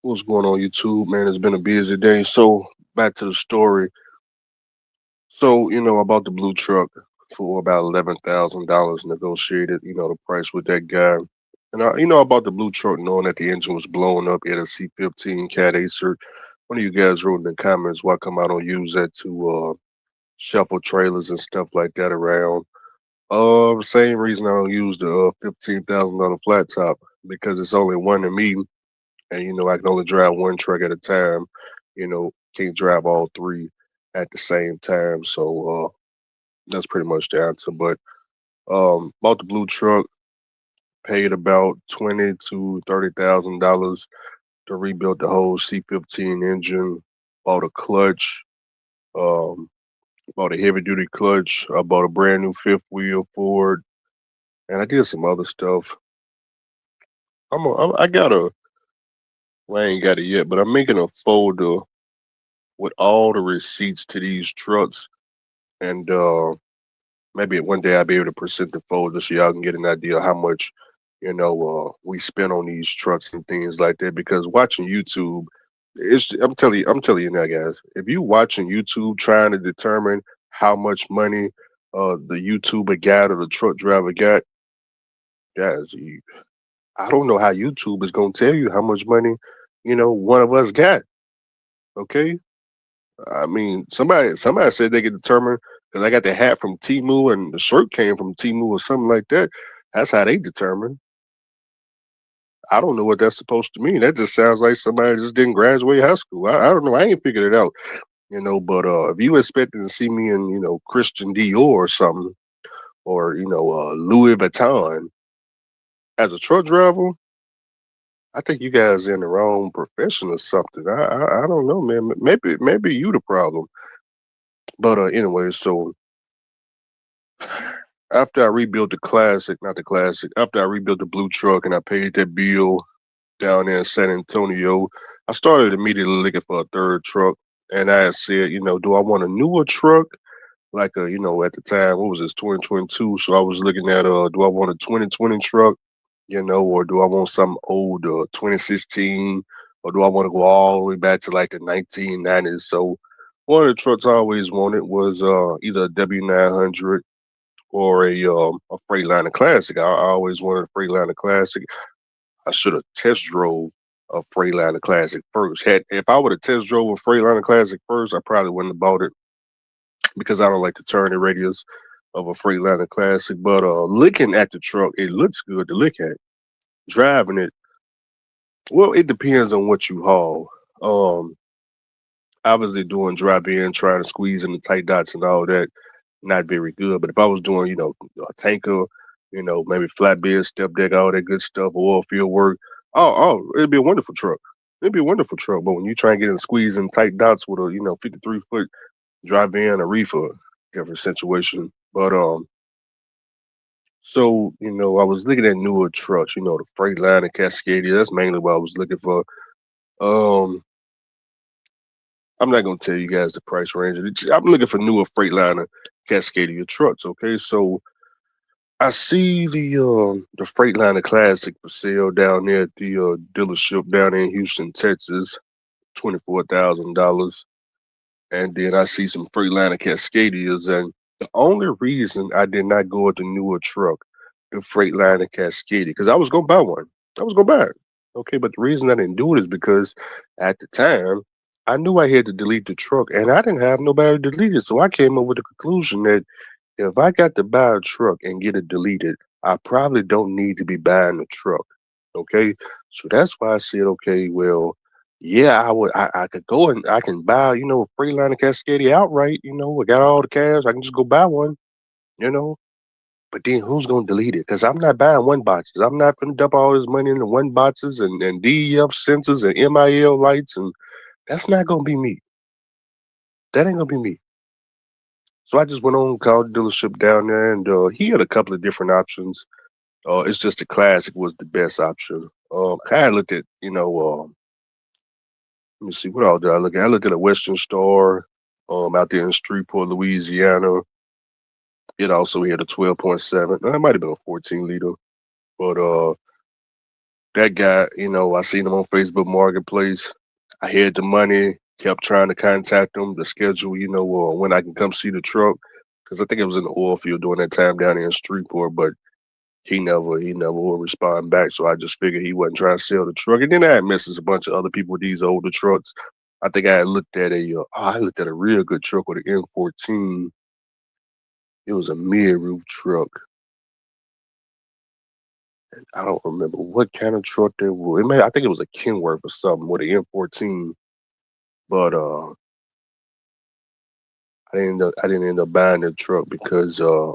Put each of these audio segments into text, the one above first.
What's going on YouTube, man? It's been a busy day. So back to the story. So, about the blue truck for about $11,000 negotiated, the price with that guy. And about the blue truck knowing that the engine was blowing up. He had a C15 Cat Acer. One of you guys wrote in the comments why come I don't use that to shuffle trailers and stuff like that around. Same reason I don't use the $15,000 flat top because it's only one of me, and I can only drive one truck at a time. Can't drive all three at the same time. So that's pretty much the answer. But bought the blue truck, paid about $20 to $30,000 to rebuild the whole C15 engine. Bought a clutch. Um, Bought a heavy duty clutch. I bought a brand new fifth wheel Ford, and I did some other stuff. I got a. Well, I ain't got it yet, but I'm making a folder with all the receipts to these trucks, and maybe one day I'll be able to present the folder so y'all can get an idea of how much we spend on these trucks and things like that. Because watching YouTube, I'm telling you now, guys, if you watching YouTube trying to determine how much money the YouTuber got or the truck driver got, guys, I don't know how YouTube is gonna tell you how much money one of us got. Okay, I mean, somebody said they could determine because I got the hat from Timu and the shirt came from Timu or something like that. That's how they determine. I don't know what that's supposed to mean. That just sounds like somebody just didn't graduate high school. I don't know. I ain't figured it out. But if you expected to see me in Christian Dior or something, or Louis Vuitton as a truck driver, I think you guys in the wrong profession or something. I don't know, man. Maybe you the problem. But anyway, so after I rebuilt the classic, not the classic, after I rebuilt the blue truck and I paid that bill down there in San Antonio, I started immediately looking for a third truck. And I had said, do I want a newer truck? Like at the time, what was this, 2022? So I was looking at do I want a 2020 truck, or do I want something old, 2016, or do I want to go all the way back to like the 1990s? So one of the trucks I always wanted was either a W900 or a Freightliner Classic. I always wanted a Freightliner Classic. I should have test drove a Freightliner Classic first. Had If I would have test drove a Freightliner Classic first, I probably wouldn't have bought it because I don't like the turning radius of a Freightliner Classic. But looking at the truck, it looks good to look at. Driving it, well, it depends on what you haul. Um, Obviously, doing drop in, trying to squeeze in the tight dots and all that, not very good. But if I was doing, a tanker, maybe flatbed, step deck, all that good stuff, oil field work, it'd be a wonderful truck. It'd be a wonderful truck. But when you try and get in squeeze in tight dots with a, 53-foot drive in, a reefer, different situation. But so I was looking at newer trucks, the Freightliner Cascadia. That's mainly what I was looking for. Um, I'm not gonna tell you guys the price range. I'm looking for newer Freightliner Cascadia trucks. Okay, so I see the Freightliner Classic for sale down there at the dealership down in Houston, Texas, $24,000, and then I see some Freightliner Cascadias. And the only reason I did not go with the newer truck, the Freightliner Cascadia, because I was gonna buy one. I was gonna buy it. Okay, but the reason I didn't do it is because at the time I knew I had to delete the truck, and I didn't have nobody to delete it. So I came up with the conclusion that if I got to buy a truck and get it deleted, I probably don't need to be buying a truck. Okay. So that's why I said, okay, well, yeah, I could go and I can buy, a Freightliner Cascadia outright, I got all the cash, I can just go buy one, you know. But then who's gonna delete it? Because I'm not buying one boxes. I'm not gonna dump all this money into one boxes and DEF sensors and MIL lights, and that's not gonna be me. That ain't gonna be me. So I just went on, called the dealership down there, and he had a couple of different options. It's just the classic was the best option. I looked at, let me see, what all did I look at? I looked at a Western Star, out there in Streetport, Louisiana. It also had a 12.7. It might have been a 14 liter, but that guy, I seen him on Facebook Marketplace. I had the money, kept trying to contact him to schedule, when I can come see the truck. Because I think it was in the oil field during that time down there in Streetport, but he never will respond back. So I just figured he wasn't trying to sell the truck. And then I had messaged a bunch of other people with these older trucks. I think I had looked at I looked at a real good truck with an M14. It was a mid roof truck. I don't remember what kind of truck that was. I think it was a Kenworth or something with an M14. But I didn't end up buying the truck because I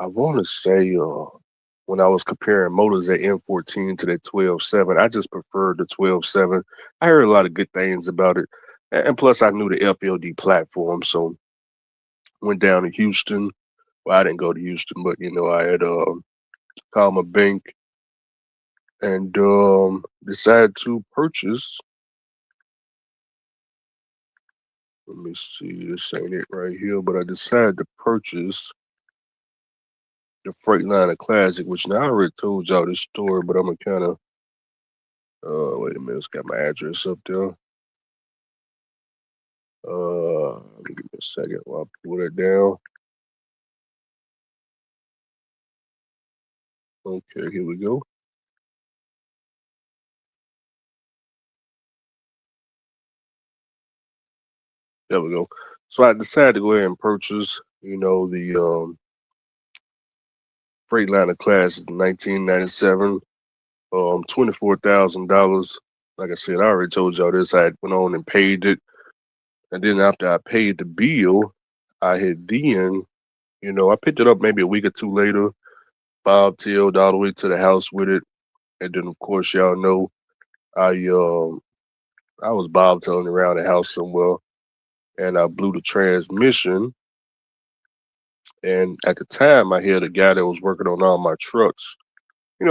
want to say when I was comparing motors at M14 to that 12.7, I just preferred the 12.7. I heard a lot of good things about it, and plus I knew the FLD platform, so went down to Houston. Well, I didn't go to Houston, but I had called my bank and decided to purchase. Let me see, this ain't it right here, but I decided to purchase the Freightliner Classic, which now I already told y'all this story, but I'm gonna kind of wait a minute, it's got my address up there. Give me a second while I pull that down. Okay, here we go. There we go. So I decided to go ahead and purchase, the Freightliner Classic 1997, $24,000. Like I said, I already told y'all this. I had went on and paid it, and then after I paid the bill, I had then, I picked it up maybe a week or two later. Bobtailed all the way to the house with it, and then of course y'all know I I was bobtailing around the house somewhere, and I blew the transmission. And at the time, I had a guy that was working on all my trucks.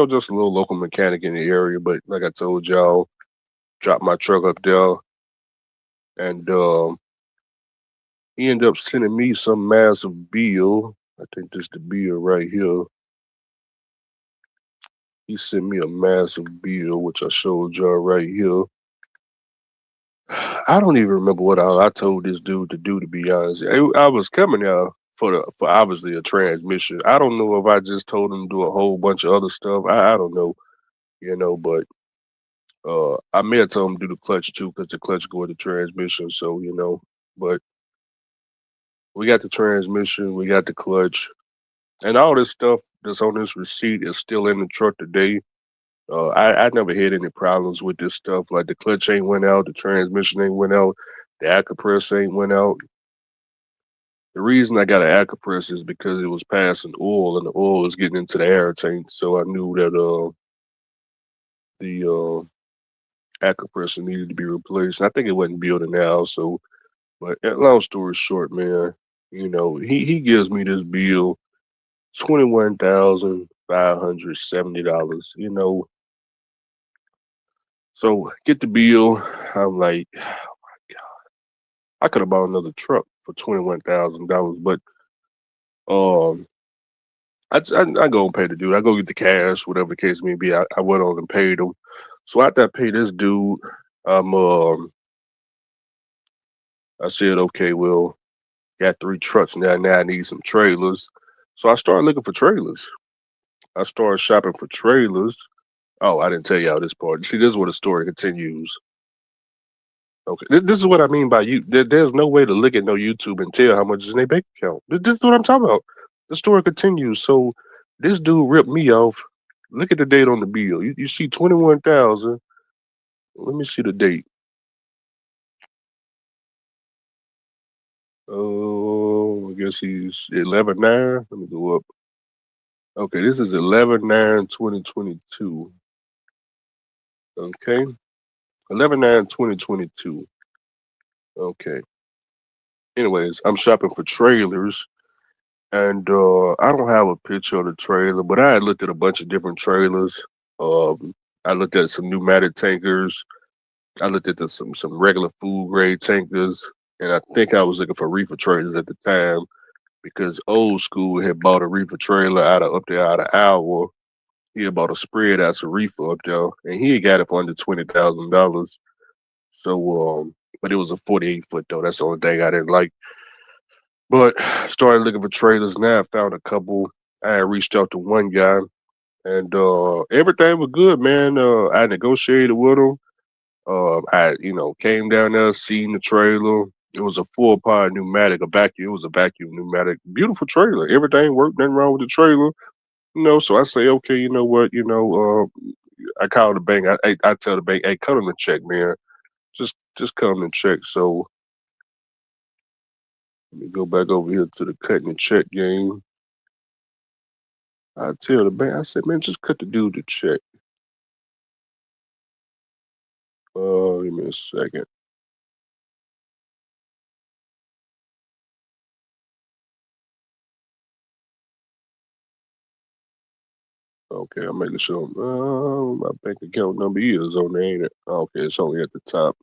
Just a little local mechanic in the area. But like I told y'all, dropped my truck up there, and he ended up sending me some massive bill. I think this the bill right here. He sent me a massive bill, which I showed y'all right here. I don't even remember what I told this dude to do. To be honest, I was coming out for obviously a transmission. I don't know if I just told him to do a whole bunch of other stuff. I don't know, but I may have told him to do the clutch too, because the clutch go with the transmission. So but we got the transmission, we got the clutch, and all this stuff that's on this receipt is still in the truck today. I never had any problems with this stuff. Like the clutch ain't went out, the transmission ain't went out, the AccuPress ain't went out. The reason I got an AccuPress is because it was passing oil, and the oil was getting into the air tank. So I knew that the AccuPress needed to be replaced. I think it wasn't building now. So, but long story short, man, he gives me this bill, $21,570. So get the bill. I'm like, I could have bought another truck for $21,000, but um, I go and pay the dude. I go get the cash, whatever the case may be. I went on and paid him. So after I paid this dude, um, um, I said, okay, well, got three trucks now. Now I need some trailers. So I started looking for trailers. I started shopping for trailers. Oh, I didn't tell y'all this part. See, this is where the story continues. Okay, this is what I mean by you. There's no way to look at no YouTube and tell how much is in their bank account. This is what I'm talking about. The story continues. So this dude ripped me off. Look at the date on the bill. You see 21,000. Let me see the date. Oh, I guess he's 11/9. Let me go up. Okay, this is 11/9/2022. Okay, 11/9/2022. Okay. Anyways, I'm shopping for trailers, and I don't have a picture of the trailer, but I had looked at a bunch of different trailers. I looked at some pneumatic tankers. I looked at some regular food grade tankers, and I think I was looking for reefer trailers at the time. because old school had bought a reefer trailer out of up there out of Iowa. He had bought a spread out of reefer up there, and he had got it for under $20,000. So, but it was a 48 foot though. That's the only thing I didn't like. But started looking for trailers now. I found a couple. I had reached out to one guy, and everything was good, man. I negotiated with him. I came down there, seen the trailer. It was a full pod pneumatic, a vacuum. It was a vacuum pneumatic, beautiful trailer. Everything worked, nothing wrong with the trailer. So I say, okay, you know what, I call the bank. I tell the bank, hey, cut him a check, man. Just cut him a check. So let me go back over here to the cutting the check game. I tell the bank, I said, man, just cut the dude the check. Give me a second. Okay, I'm making sure my bank account number is on there, ain't it? Okay, it's only at the top.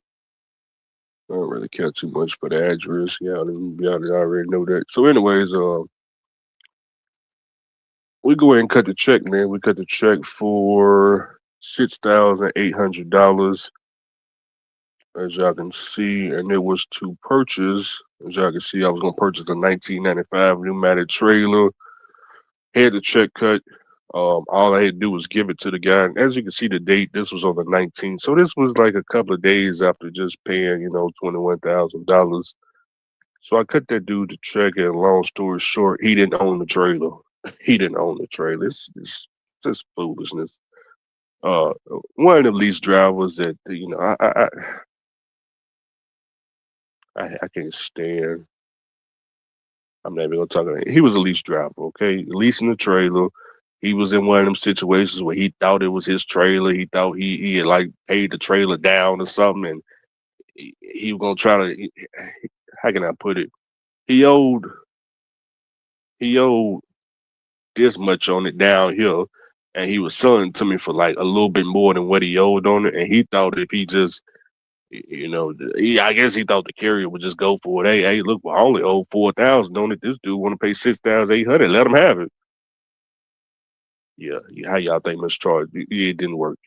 I don't really care too much for the address. Y'all already know that. So, anyways, we go ahead and cut the check, man. We cut the check for $6,800, as y'all can see, and it was to purchase. As y'all can see, I was gonna purchase a 1995 pneumatic trailer. Had the check cut. All I had to do was give it to the guy. And as you can see, the date, this was on the 19th. So this was like a couple of days after just paying, $21,000. So I cut that dude the check, and long story short, he didn't own the trailer. He didn't own the trailer. It's just foolishness. Uh, One of the lease drivers that I can't stand. I'm not even gonna talk about it. He was a lease driver, okay? Leasing the trailer. He was in one of them situations where he thought it was his trailer. He thought he had like paid the trailer down or something, and he was gonna try to. How can I put it? He owed he owed this much on it down here, and he was selling it to me for like a little bit more than what he owed on it. And he thought if he just I guess he thought the carrier would just go for it. Hey, look, I only owe 4,000 on it. This dude want to pay 6,800. Let him have it. Yeah, how y'all think Mr. Charles? It didn't work.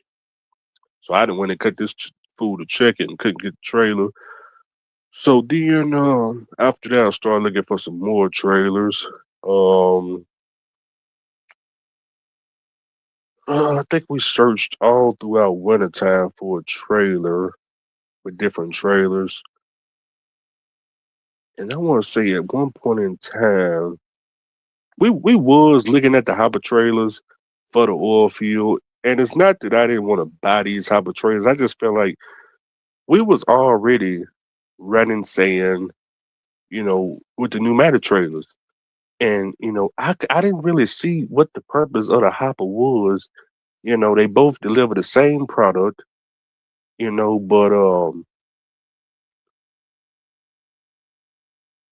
So I didn't went and cut this fool to check it and couldn't get the trailer. So then after that, I started looking for some more trailers. Um, I think we searched all throughout wintertime for a trailer with different trailers. And I want to say at one point in time, we was looking at the hopper trailers for the oil field. And it's not that I didn't want to buy these hopper trailers. I just felt like we was already running sand, with the pneumatic trailers. And, I didn't really see what the purpose of the hopper was. They both deliver the same product, but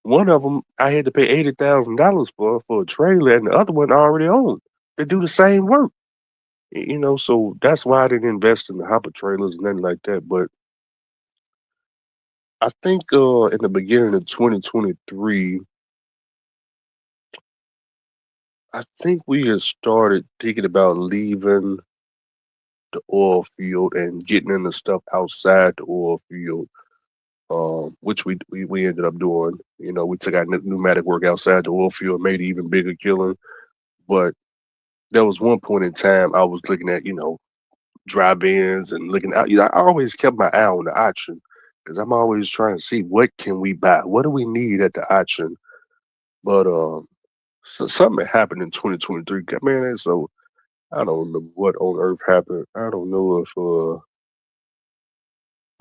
one of them I had to pay $80,000 for a trailer, and the other one I already owned. They do the same work, so that's why I didn't invest in the hopper trailers and nothing like that. But I think in the beginning of 2023, I think we had started thinking about leaving the oil field and getting into stuff outside the oil field, which we ended up doing. We took our pneumatic work outside the oil field, made it even bigger killing. But there was one point in time I was looking at, drive-ins and looking out. I always kept my eye on the auction because I'm always trying to see what can we buy, what do we need at the auction. But so something happened in 2023, man. So I don't know what on earth happened. I don't know if oh,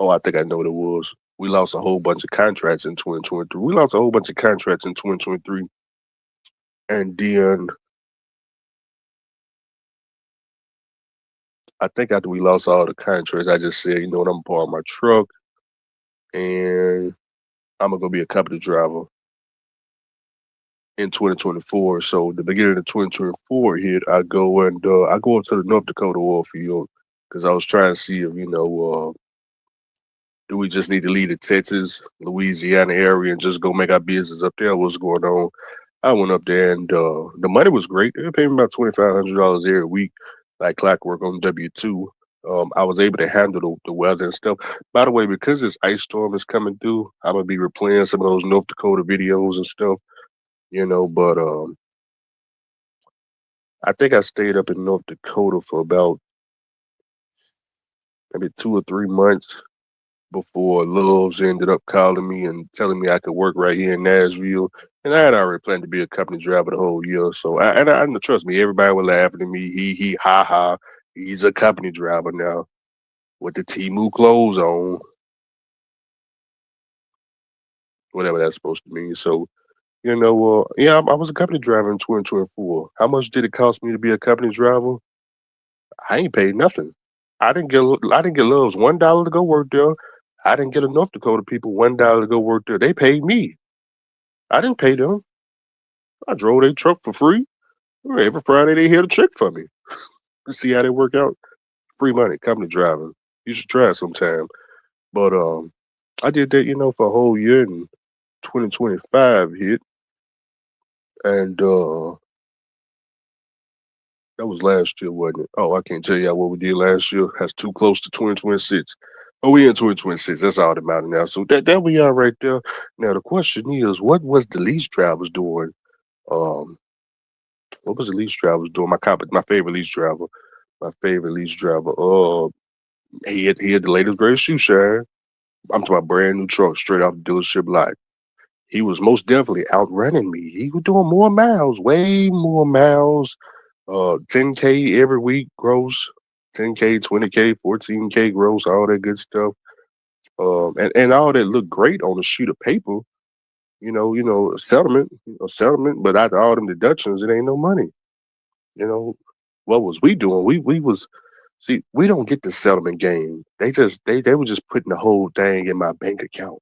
I think I know what it was. We lost a whole bunch of contracts in 2023. We lost a whole bunch of contracts in 2023, and then I think after we lost all the contracts, I just said, you know what, I'm gonna park my truck and I'm gonna go be a company driver in 2024. So the beginning of 2024 hit, I go up to the North Dakota oil field because I was trying to see if do we just need to leave the Texas, Louisiana area and just go make our business up there? What's going on? I went up there and the money was great. They paid me about $2,500 every week, like clockwork on W-2. I was able to handle the weather and stuff. By the way, because this ice storm is coming through, I'm gonna be replaying some of those North Dakota videos and stuff, But I think I stayed up in North Dakota for about maybe 2 or 3 months before Loves ended up calling me and telling me I could work right here in Nashville. And I had already planned to be a company driver the whole year. So I trust me, everybody was laughing at me. He ha ha. He's a company driver now with the Timu clothes on, whatever that's supposed to mean. So yeah, I was a company driver in 2024. How much did it cost me to be a company driver? I ain't paid nothing. I didn't get Love's $1 to go work there. I didn't get a North Dakota people $1 to go work there. They paid me. I didn't pay them. I drove their truck for free. Every Friday they hit a check for me. You see how they work out? Free money, company driving. You should try it sometime. But I did that, for a whole year, and 2025 hit, and that was last year, wasn't it? Oh, I can't tell y'all what we did last year. That's too close to 2026. Oh, we in 2026. That's all that matters now. So that we are right there. Now the question is, what was the lease drivers doing? Um, what was the lease drivers doing? My favorite lease driver. My favorite lease driver. He had the latest greatest shoe shine. I'm talking about brand new truck straight off the dealership lot. He was most definitely outrunning me. He was doing more miles, way more miles. 10K every week gross, 10K, 20K, 14K gross, all that good stuff. And all that looked great on a sheet of paper. A settlement. But after all them deductions, it ain't no money. You know, what was we doing? We was see, we don't get the settlement game. They were just putting the whole thing in my bank account.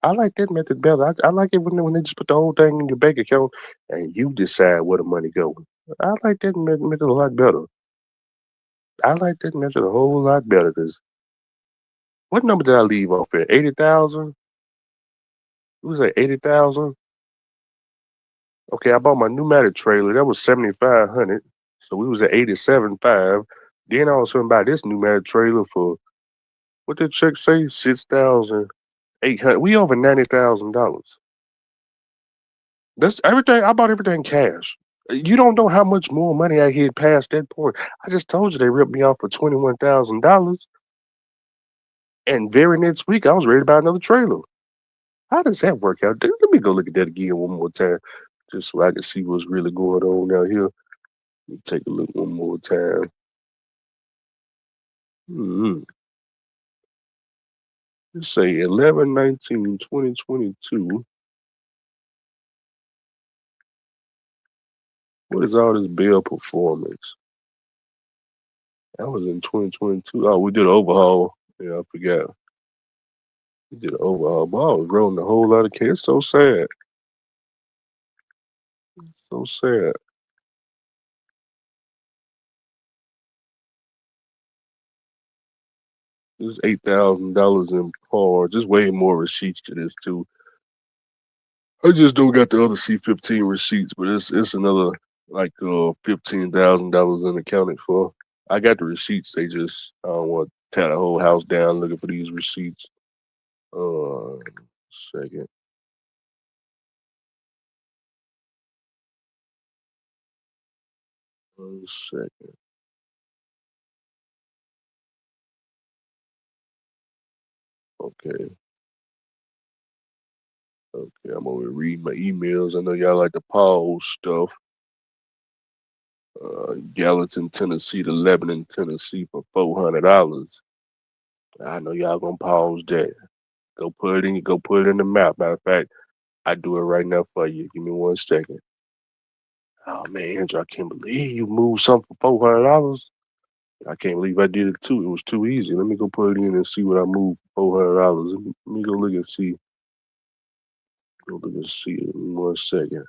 I like that method better. I like it when they just put the whole thing in your bank account and you decide where the money goes. I like that method a lot better. I like that method a whole lot better because what number did I leave off at? 80,000? It was like 80,000. Okay, I bought my pneumatic trailer. That was 7,500. So we was at 87.5. Then I was going to buy this pneumatic trailer for what did the check say? 6,800. We over $90,000. That's everything. I bought everything cash. You don't know how much more money I had past that point. I just told you they ripped me off for $21,000, and very next week I was ready to buy another trailer. How does that work out? Let me go look at that again one more time, just so I can see what's really going on out here. Let me take a look one more time. Hmm. Let's say 11/19/2022. What is all this bill performance? That was in 2022. Oh, we did an overhaul. Yeah, I forgot. We did an overhaul. But I was rolling a whole lot of cash. It's so sad. So sad. This $8,000 in par. Just way more receipts to this too. I just don't got the other C15 receipts, but it's another like $15,000 unaccounted for. I got the receipts. They just I don't want to tear the whole house down looking for these receipts. Second. One second. Okay. Okay. I'm over here reading my emails. I know y'all like to pause stuff. Gallatin, Tennessee to Lebanon, Tennessee for $400. I know y'all gonna pause that. Go put it in the map. Matter of fact, I do it right now for you. Give me 1 second. Oh man, Andrew, I can't believe you moved something for $400. I can't believe I did it too. It was too easy. Let me go put it in and see what I moved for $400. Let me go look and see. Go look and see it in 1 second.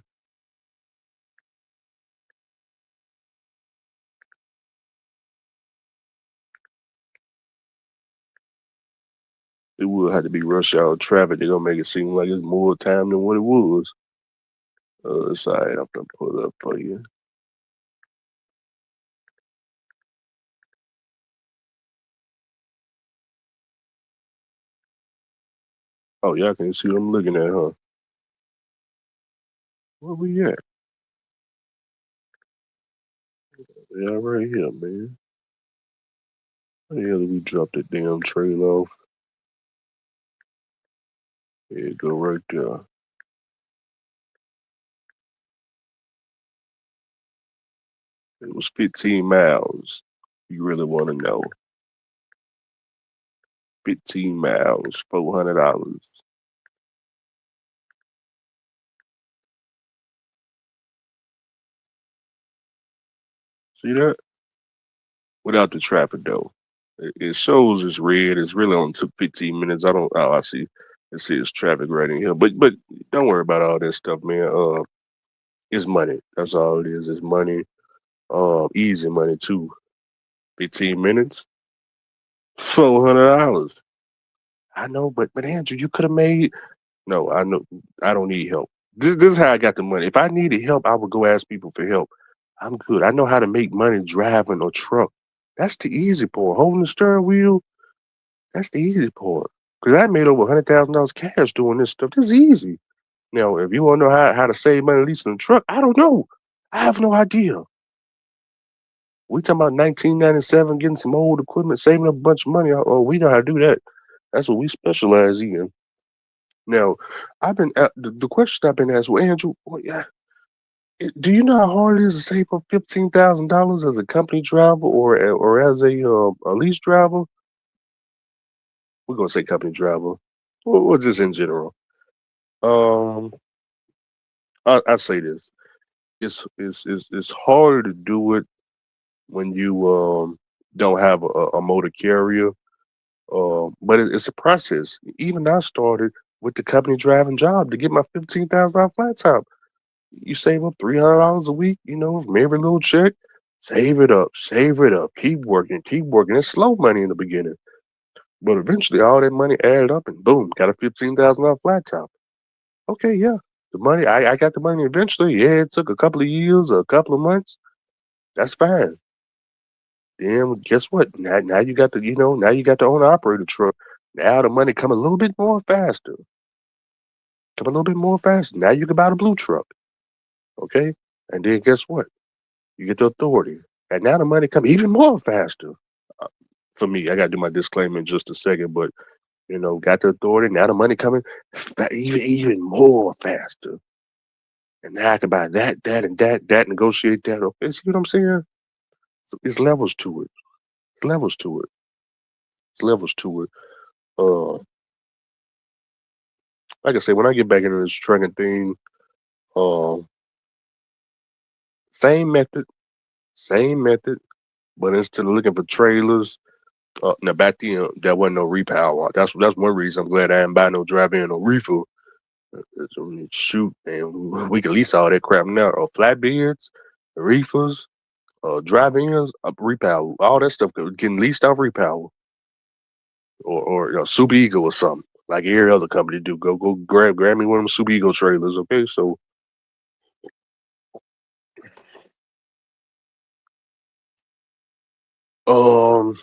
It would have to be rush hour traffic. They're gonna make it seem like it's more time than what it was. Side, I'm gonna pull it up for you. Oh, y'all can see what I'm looking at, huh? Where we at? Yeah, right here, man. Where the hell did we drop that damn trail off? There you go, right there. It was 15 miles. You really want to know? 15 miles, $400. See that? Without the traffic though. It shows it's red. It's really only took 15 minutes. I don't. Oh, I see. It says traffic right in here. But don't worry about all that stuff, man. It's money. That's all it is. It's money. Easy money too. 15 minutes, $400. I know, but Andrew, you could have made. No, I know. I don't need help. This is how I got the money. If I needed help, I would go ask people for help. I'm good. I know how to make money driving a truck. That's the easy part. Holding the steering wheel, that's the easy part. Because I made over $100,000 cash doing this stuff. This is easy. Now, if you want to know how to save money leasing a truck, I don't know. I have no idea. We talking about 1997, getting some old equipment, saving up a bunch of money. Oh, we know how to do that. That's what we specialize in. Now, the question I've been asked, well, Andrew, well, yeah, do you know how hard it is to save up $15,000 as a company driver or as a lease driver? We're gonna say company driver, or just in general. Um, I say this: it's harder to do it when you don't have a motor carrier. But it's a process. Even I started with the company driving job to get my $15,000 flat top. You save up $300 a week, from every little check. Save it up, keep working, keep working. It's slow money in the beginning, but eventually all that money added up and boom, got a $15,000 flat top. Okay, yeah, the money I got the money eventually. Yeah, it took a couple of years or a couple of months. That's fine. Then guess what? Now you got now you got the owner operator truck. Now the money come a little bit more faster. Come a little bit more faster. Now you can buy the blue truck. Okay, and then guess what? You get the authority, and now the money come even more faster. Uh, for me, I got to do my disclaimer in just a second, but got the authority. Now the money coming even more faster, and now I can buy that, and that. Negotiate that. Okay, see what I'm saying? So it's levels to it. It's levels to it. It's levels to it. Uh, like I say, when I get back into this trucking thing, um, same method, same method, but instead of looking for trailers. Now back then there wasn't no repower. That's one reason I'm glad I didn't buy no drive-in or reefer. Shoot, and we can lease all that crap now. Or flatbeds, reefers, drive-ins, repower, all that stuff getting leased off repower, or Super Eagle or something like every other company do. Go grab me one of them Super Eagle trailers. Okay, so um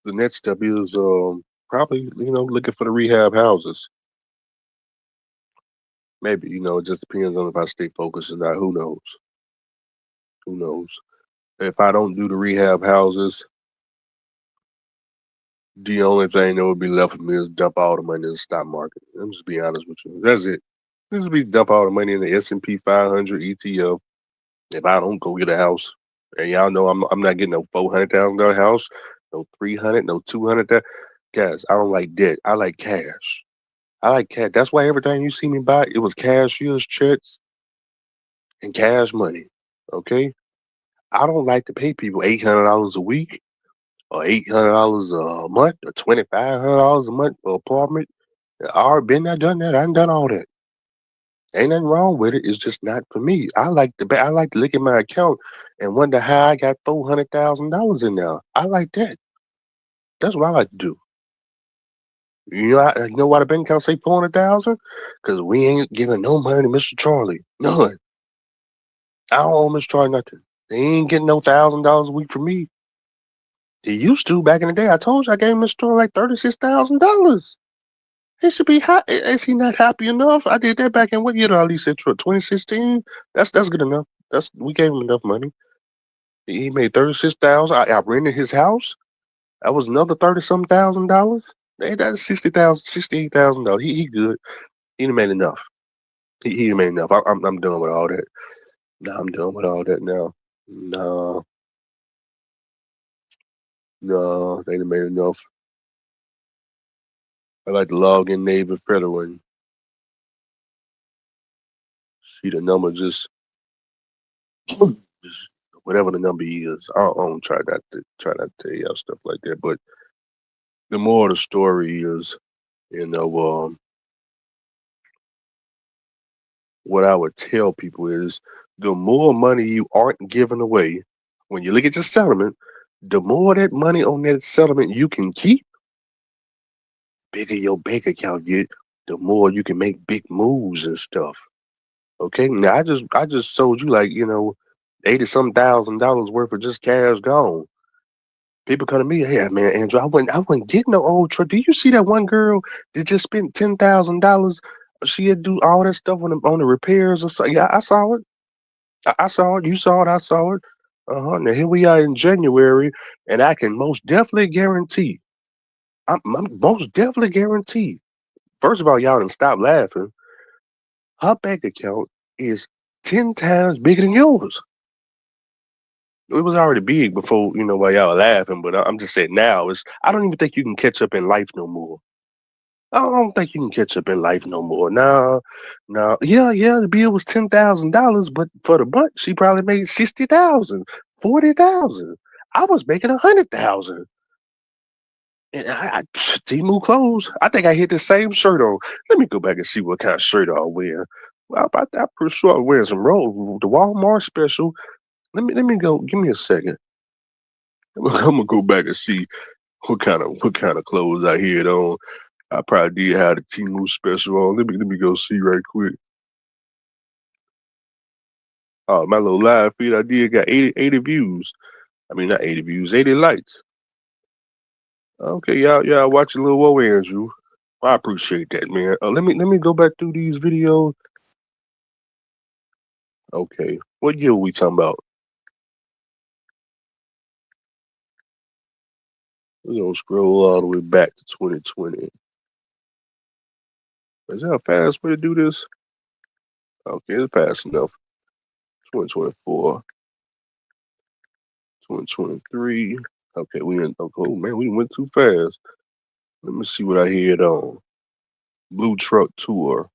the next step is probably looking for the rehab houses. Maybe it just depends on if I stay focused or not. Who knows? Who knows? If I don't do the rehab houses, the only thing that would be left for me is dump all the money in the stock market. I'm just be honest with you. That's it. Just be dump all the money in the S&P 500 ETF. If I don't go get a house, and y'all know I'm not getting no $400,000 house, no 300, no 200. Guys, I don't like debt. I like cash. I like cash. That's why everything you see me buy, it was cashier's checks and cash money. Okay, I don't like to pay people $800 a week or $800 a month or $2,500 a month for apartment. I already been there, done that. I done done all that. Ain't nothing wrong with it. It's just not for me. I like to look at my account and wonder how I got $400,000 in there. I like that. That's what I like to do. You know why the bank account say 400,000? Because we ain't giving no money to Mr. Charlie. None. I don't owe Mr. Charlie nothing. They ain't getting no $1,000 a week from me. He used to back in the day. I told you I gave Mr. Charlie like $36,000. He should be happy. Is he not happy enough? I did that back in what year did I lease that truck? 2016. That's good enough. We gave him enough money. He made 36,000. I rented his house. That was another 30-some thousand dollars. Hey, that's 60,000, $68,000. He good. He done made enough. He done made enough. I'm done with all that. Nah, I'm done with all that now. No, no, they done made enough. I like to log in Navy Federal and see the number just whatever the number is. I don't try not to tell y'all stuff like that. But the more of the story is, you know, what I would tell people is the more money you aren't giving away, when you look at your settlement, the more that money on that settlement you can keep, bigger your bank account get, the more you can make big moves and stuff. Okay. Now I just sold you like, 80-some thousand worth of just cash gone. People come to me, yeah, man, Andrew, I wouldn't get no old truck. Do you see that one girl that just spent $10,000? She had to do all that stuff on the repairs or something. Yeah, I saw it. I saw it. You saw it. I saw it. Now here we are in January, and I can most definitely guarantee. I'm most definitely guarantee. First of all, y'all done stop laughing. Her bank account is 10 times bigger than yours. It was already big before, while y'all were laughing, but I'm just saying now I don't even think you can catch up in life no more. I don't think you can catch up in life no more. No, no. Yeah, the bill was $10,000, but for the month she probably made 60,000, 40,000. I was making 100,000. And I Temu clothes. I think I hit the same shirt on. Let me go back and see what kind of shirt I'll wear. Well, I'm pretty sure I'm wearing some the Walmart special. Let me go. Give me a second. I'm gonna go back and see what kind of clothes I had on. I probably did have the Temu special on. Let me go see right quick. Oh, my little live feed I did got 80 views. I mean not 80 views, 80 likes. Okay, y'all watching Lil Woe Andrew. I appreciate that, man. Let me go back through these videos. Okay, what year are we talking about? We're gonna scroll all the way back to 2020. Is that a fast way to do this? Okay, it's fast enough. 2024, 2023. Okay, oh man, we went too fast. Let me see what I had on. Blue Truck Tour.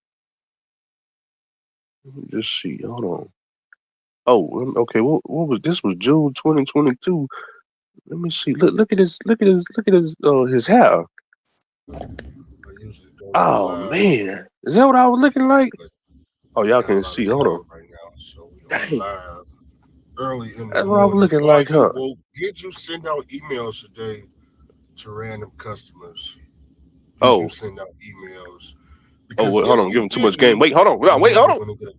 Let me just see. Hold on. Oh, okay. What was this? Was June 2022. Let me see. Look at his. Look at his. Look at his hair. I usually don't go Oh live, man, is that what I was looking like? but Oh, I y'all got a can lot of see. Hold on. traffic right now, so we on Dang, live early in the that's what I was morning. looking Are like, you huh? woke? Did you send out emails today to random customers? Did you Oh, send out emails? oh. Because Wait, hold if on. Give you him too much game. didn't, Wait, hold on. you're Wait, hold never on. going to get a.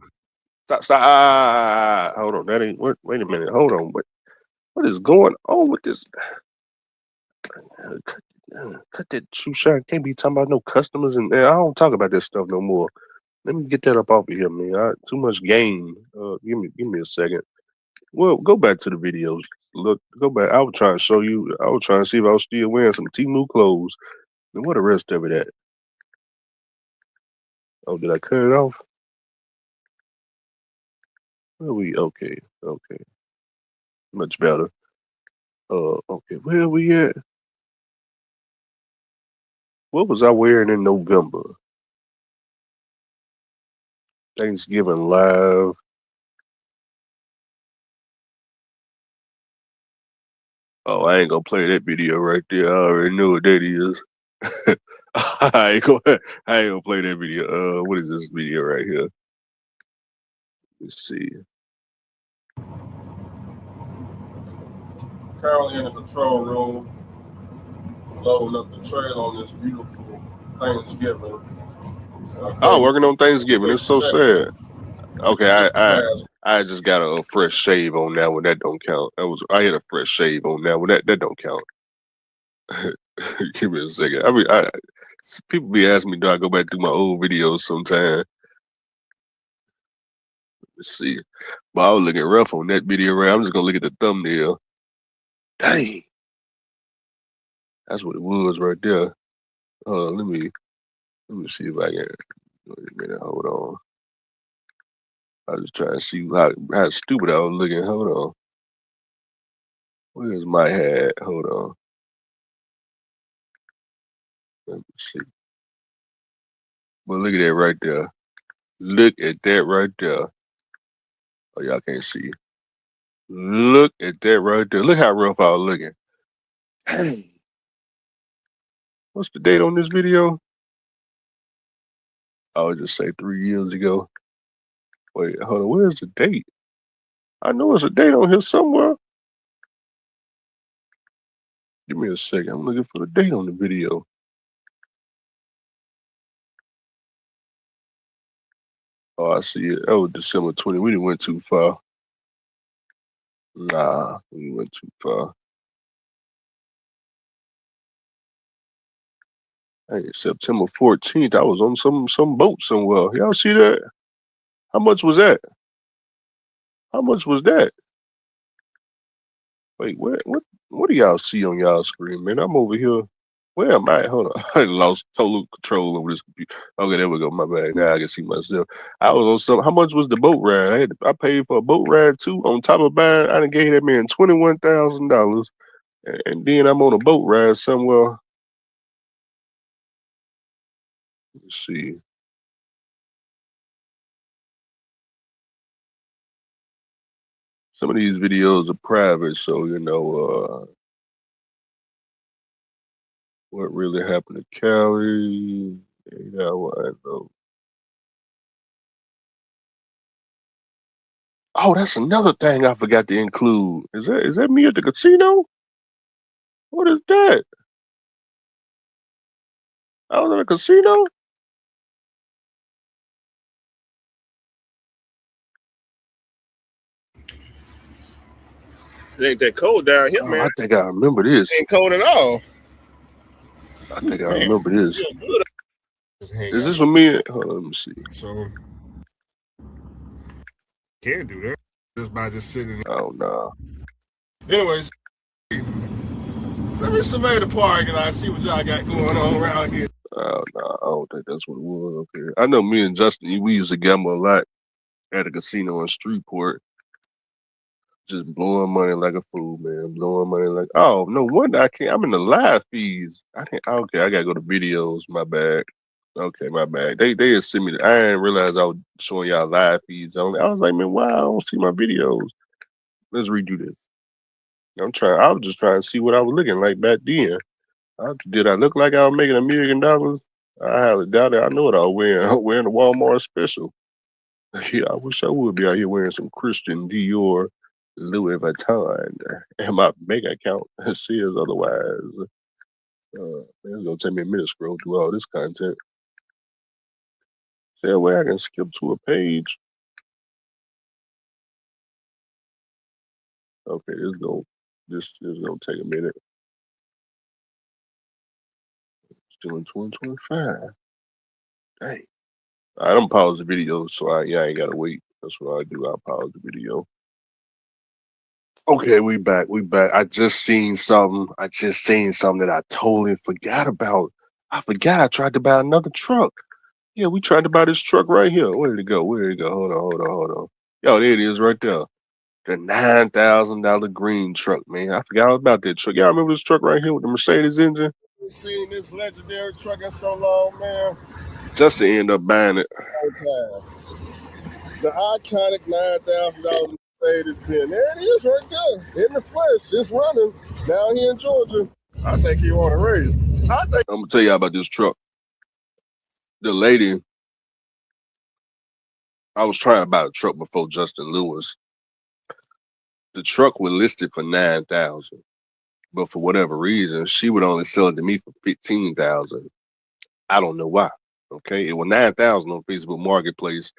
Stop. Stop. Hold on. That ain't. What? Wait a minute. Hold on. What is going on with this? Cut, cut that shoe shine. Can't be talking about no customers and I don't talk about that stuff no more. Let me get that up off of here, man. Too much game. Give me a second. Well, go back to the videos. Look, go back. I was trying to show you. I was trying to see if I was still wearing some Temu clothes. And what the rest of it at? Oh, did I cut it off? Where we? Okay, okay, much better. Okay, where we at? What was I wearing in November? Thanksgiving live. Oh, I ain't gonna play that video right there. I already know what that is. I ain't gonna play that video. What is this video right here? Let's see. Currently in the control room, loading up the trailer on this beautiful Thanksgiving. Oh, Okay. working on Thanksgiving. It's so sad. Okay, Just the past. I just got a fresh shave on that one. That don't count. I had a fresh shave on that one. That don't count. Give me a second. I mean, people be asking me, do I go back through my old videos sometime? Let's see. But I was looking rough on that video. Right, I'm just gonna look at the thumbnail. Dang, that's what it was right there. Let me see if I can. Wait a minute. Hold on. I was just trying to see how stupid I was looking. Hold on. Where's my hat? Hold on. Let me see. But look at that right there. Look at that right there. Oh, y'all can't see. Look at that right there. Look how rough I was looking. Dang. What's the date on this video? I would just say 3 years ago. Wait, hold on. Where's the date? I know it's a date on here somewhere. Give me a second. I'm looking for the date on the video. Oh, I see it. Oh, December 20. We didn't went too far. Nah, we went too far. Hey, September 14th, I was on some boat somewhere. Y'all see that? How much was that? How much was that? Wait, what do y'all see on y'all screen, man? I'm over here. Where am I? Hold on. I lost total control over this computer. Okay, there we go. My bad. Now I can see myself. I was on some. How much was the boat ride? I paid for a boat ride too. On top of buying, I done gave that man $21,000, and then I'm on a boat ride somewhere. Let's see. Some of these videos are private, so you know what really happened to Cali. Yeah, well, I know. Oh, that's another thing I forgot to include. Is that me at the casino? What is that? I was at a casino? It ain't that cold down here, Oh, man. I think I remember this. It ain't cold at all. I think I Man, remember this. feel good. Just hang Is out. this for me? Hold on, let me see. So can't do that just by just sitting. Oh no. Anyways, let me survey the park and I see what y'all got going on around here. Oh no, I don't think that's what it was. Okay. I know me and Justin, we used to gamble a lot at a casino in Streetport. Just blowing money like a fool, man. Blowing money like, oh, no wonder I can't. I'm in the live feeds. I can't. Okay, I gotta go to videos. My bad. Okay, my bad. They had sent me. I didn't realize I was showing y'all live feeds only. I was like, man, why I don't see my videos? Let's redo this. I'm trying. I was just trying to see what I was looking like back then. Did I look like I was making $1 million? I highly doubt it. I know what I was wearing. I was wearing a Walmart special. Yeah, I wish I would be out here wearing some Christian Dior, Louis Vuitton, and my bank account says otherwise. It's gonna take me a minute to scroll through all this content. Is there a way I can skip to a page? Okay, this is gonna take a minute. Still in 2025. Dang. I don't pause the video, so I ain't gotta wait. That's what I do. I'll pause the video. Okay, we back. We back. I just seen something. That I totally forgot about. I forgot I tried to buy another truck. Yeah, we tried to buy this truck right here. Where did it go? Where did it go? Hold on. Yo, there it is right there. The $9,000 green truck, man. I forgot all about that truck. Y'all remember this truck right here with the Mercedes engine? We've seen this legendary truck in so long, man. Just to end up buying it. The iconic $9,000 Mercedes Benz. There it is right there. In the flesh. It's running down here in Georgia. I think you want to race. I'm gonna tell y'all about this truck. The lady, I was trying to buy a truck before Justin Lewis. The truck was listed for $9,000, but for whatever reason, she would only sell it to me for $15,000. I don't know why. Okay, it was 9,000 on Facebook Marketplace.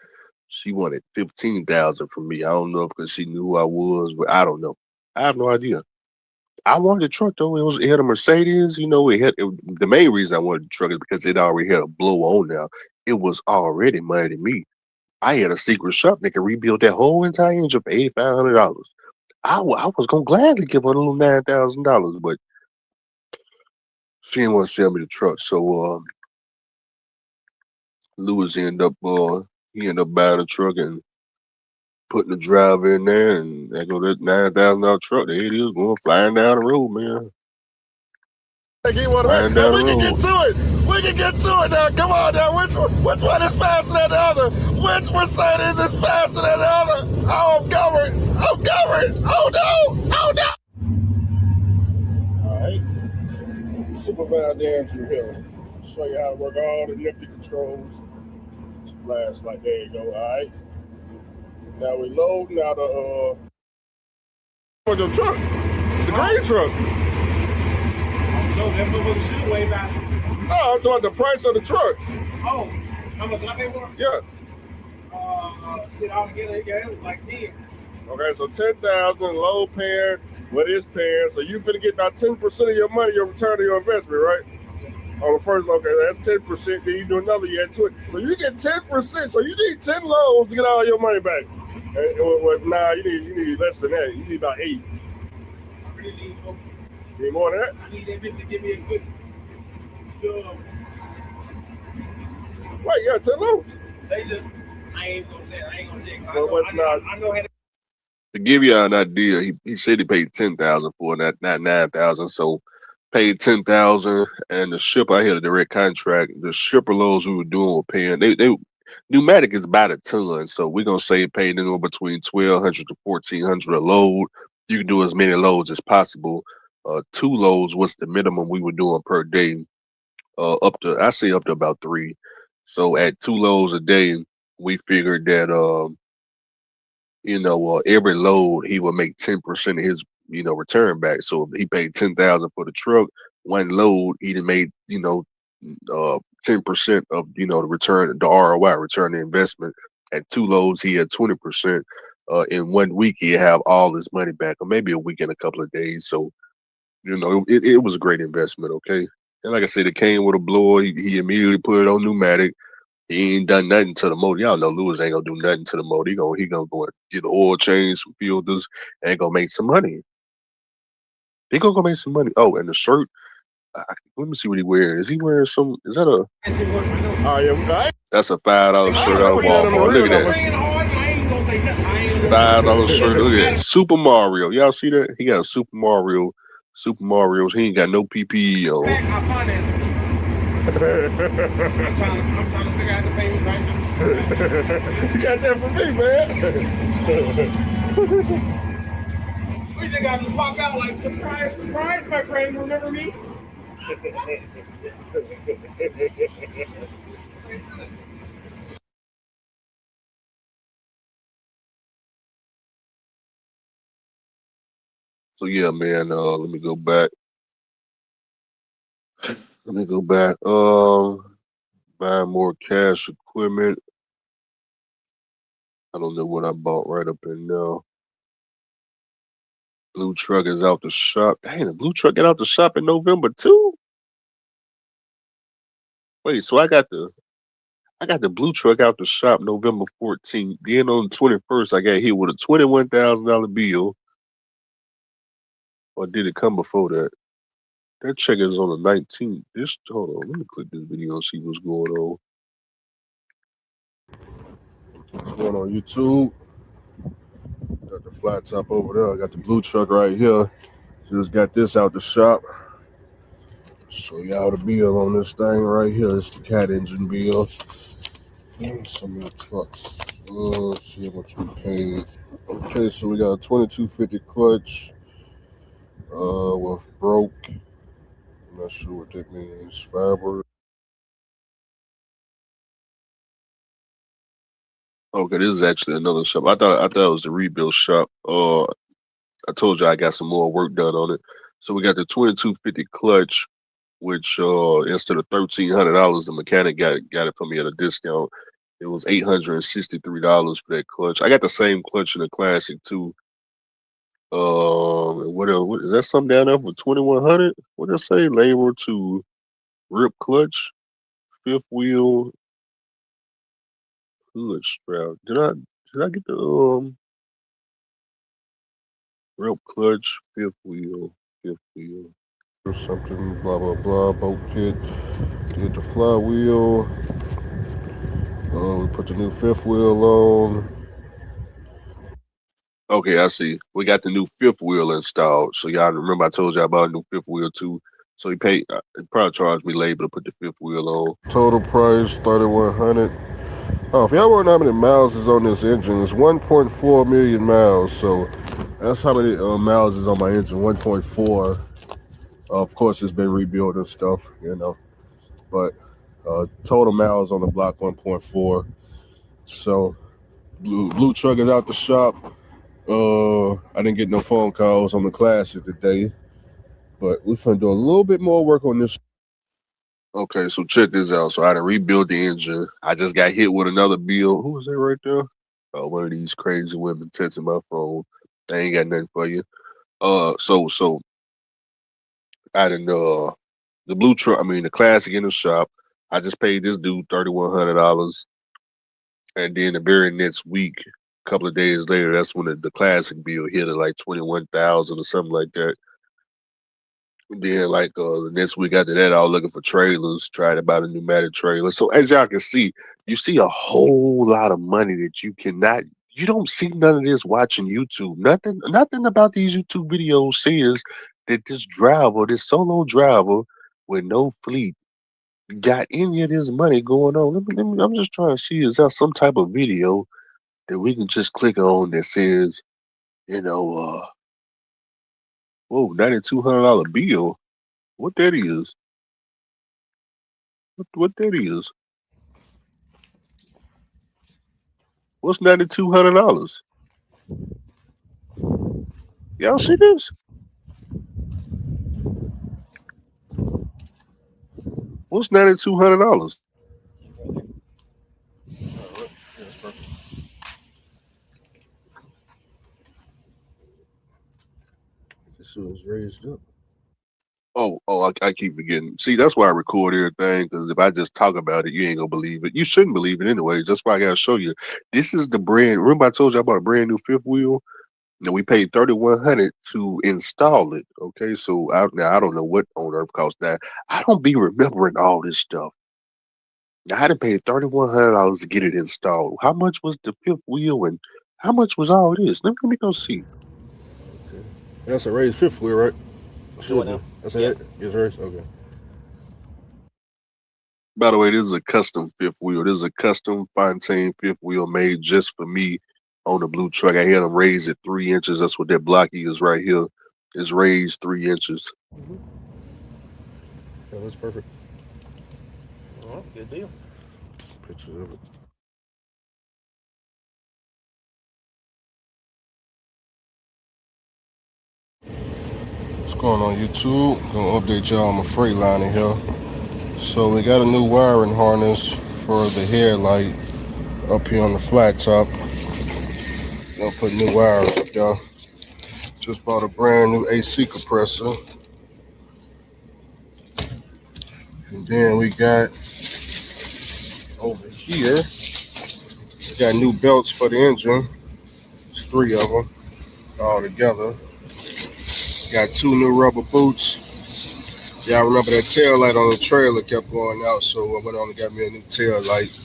She wanted 15,000 from me. I don't know if because she knew who I was, but I don't know. I have no idea. I wanted the truck though. It had a Mercedes. You know, the main reason I wanted the truck is because it already had a blow on now. It was already money to me. I had a secret shop that could rebuild that whole entire engine for $8,500. I was gonna gladly give her a little $9,000, but she didn't want to sell me the truck. So Lewis he ended up buying a truck and putting the driver in there, and there go that $9,000 truck. There it is going flying down the road, man. Flying down the We can get road. to it. We can get to it now. Come on now. Which one is faster than the other? Which Mercedes is faster than the other? Oh, I'm covered. I'm covered. Oh no. Oh no. All right. Supervisor Andrew Hill. Show you how to work all the nifty controls. Flashlight. There you go. All right. Now we loading out what's your truck? The green truck. No, that motherfucker should weigh about. No, I'm talking about the price of the truck. Oh, how much did I pay for it? Yeah. Shit, altogether, yeah, it was like 10. Okay, so 10,000 low paying, what is paying? So you finna get about 10% of your money, your return on your investment, right? On the first, okay, that's 10%. Then you do another year to it. So you get 10%. So you need 10 loads to get all your money back. Nah, you need less than that. You need about 8. I really need more. You need more than that? I need that bitch to give me a good. Wait, you got 10 loads. They just, I ain't gonna say it. I know how to. To give you an idea, he said he paid 10,000 for it, not 9,000. So paid 10,000, and the shipper, I had a direct contract. The shipper loads we were doing were paying. They pneumatic is about a ton, so we're gonna say paid anywhere between 1,200 to 1,400 a load. You can do as many loads as possible. 2 loads was the minimum we were doing per day. Up to about 3. So at 2 loads a day, we figured that every load he would make 10% of his return back. So if he paid 10,000 for the truck, 1 load he'd have made 10% of the return, the ROI, return on investment. At 2 loads he had 20%. In 1 week he'd have all his money back, or maybe a week and a couple of days. So it was a great investment. Okay, and like I said, it came with a blower. He immediately put it on pneumatic. He ain't done nothing to the motor. Y'all know Lewis ain't gonna do nothing to the motor. He gonna go and get the oil change, some filters, and gonna make some money. He gonna go make some money. Oh, and the shirt. Let me see what he wearing. Is he wearing some? Is that a? Oh yeah, That's a $5 shirt out of Walmart. Look at that. $5 shirt. Look at that. Super Mario. Y'all see that? He got a Super Mario. Super Mario's. He ain't got no PPE on. I'm trying to figure out the payments right now. You got that from me, man. We just got to pop out like surprise, my friend. Remember me? So yeah, man. Let me go back. Buying more cash equipment. I don't know what I bought right up in now. Blue truck is out the shop. Dang, the blue truck got out the shop in November too. Wait, so I got the blue truck out the shop November 14th. Then on the 21st, I got hit with a $21,000 bill. Or did it come before that? That check is on the 19th. Hold on, let me click this video and see what's going on. What's going on YouTube? Got the flat top over there. I got the blue truck right here. Just got this out the shop. Show y'all the bill on this thing right here. It's the cat engine bill. Some of the trucks. Let's see how much we paid. Okay, so we got a 2250 clutch with broke. I'm not sure what that means. Fiber. Okay, this is actually another shop. I thought it was the rebuild shop. I told you I got some more work done on it. So we got the 2250 clutch. which instead of $1,300, the mechanic got it for me at a discount. It was $863 for that clutch. I got the same clutch in the Classic too. What else? What, is that something down there for 2,100? What did I say? Labor to rip clutch, fifth wheel, hood strap. Did I get the rip clutch, fifth wheel, or something, blah blah blah, bolt kit, get the flywheel. We put the new fifth wheel on. Okay, I see. We got the new fifth wheel installed. So y'all remember I told y'all about a new fifth wheel too. So he paid. He probably charged me labor to put the fifth wheel on. Total price 3,100. Oh, if y'all wonder how many miles is on this engine, it's 1.4 million miles. So that's how many miles is on my engine. 1.4. Of course, it's been rebuilt and stuff, you know. But total miles on the block 1.4. So blue truck is out the shop. I didn't get no phone calls on the Classic today, but we're gonna do a little bit more work on this. Okay, so check this out. So I had to rebuild the engine. I just got hit with another bill. Who was that right there? One of these crazy women texting my phone. I ain't got nothing for you. So I didn't the blue truck. I mean the Classic in the shop. I just paid this dude $3,100, and then the very next week, a couple of days later, that's when the Classic bill hit at like 21,000 or something like that. Then like the next week after that, I was looking for trailers, trying to buy the pneumatic trailer. So as y'all can see, you see a whole lot of money that you don't see none of this watching YouTube. Nothing about these YouTube videos says that this solo driver with no fleet got any of this money going on. I'm just trying to see, is there some type of video that we can just click on that says, you know, whoa, $9,200 bill. What that is? What that is? What's $9,200? Y'all see this? What's $9,200? This was raised up. I keep forgetting. See, that's why I record everything, because if I just talk about it, you ain't gonna believe it. You shouldn't believe it anyways. That's why I gotta show you. This is the brand. Remember I told you I bought a brand new fifth wheel? And we paid $3,100 to install it. Okay, so now I don't know what on earth cost that. I don't be remembering all this stuff. Now I done paid $3,100 to get it installed. How much was the fifth wheel and how much was all this? Let me go see. Okay. That's a raised fifth wheel, right? What now? That's Yeah. it? It's raised? Okay. By the way, this is a custom fifth wheel. This is a custom Fontaine fifth wheel made just for me on the blue truck. I had them raised at 3 inches. That's what that blocky is right here. It's raised 3 inches. Mm-hmm. Yeah, that's perfect. All right, good deal. Pictures of it. What's going on YouTube? Gonna update y'all on my Freightliner here. So we got a new wiring harness for the headlight up here on the flat top. Gonna put new wires up there. Just bought a brand new AC compressor. And then we got over here, we got new belts for the engine. It's 3 of them all together. Got 2 new rubber boots. Y'all remember that tail light on the trailer kept going out, so I went on and got me a new tail light.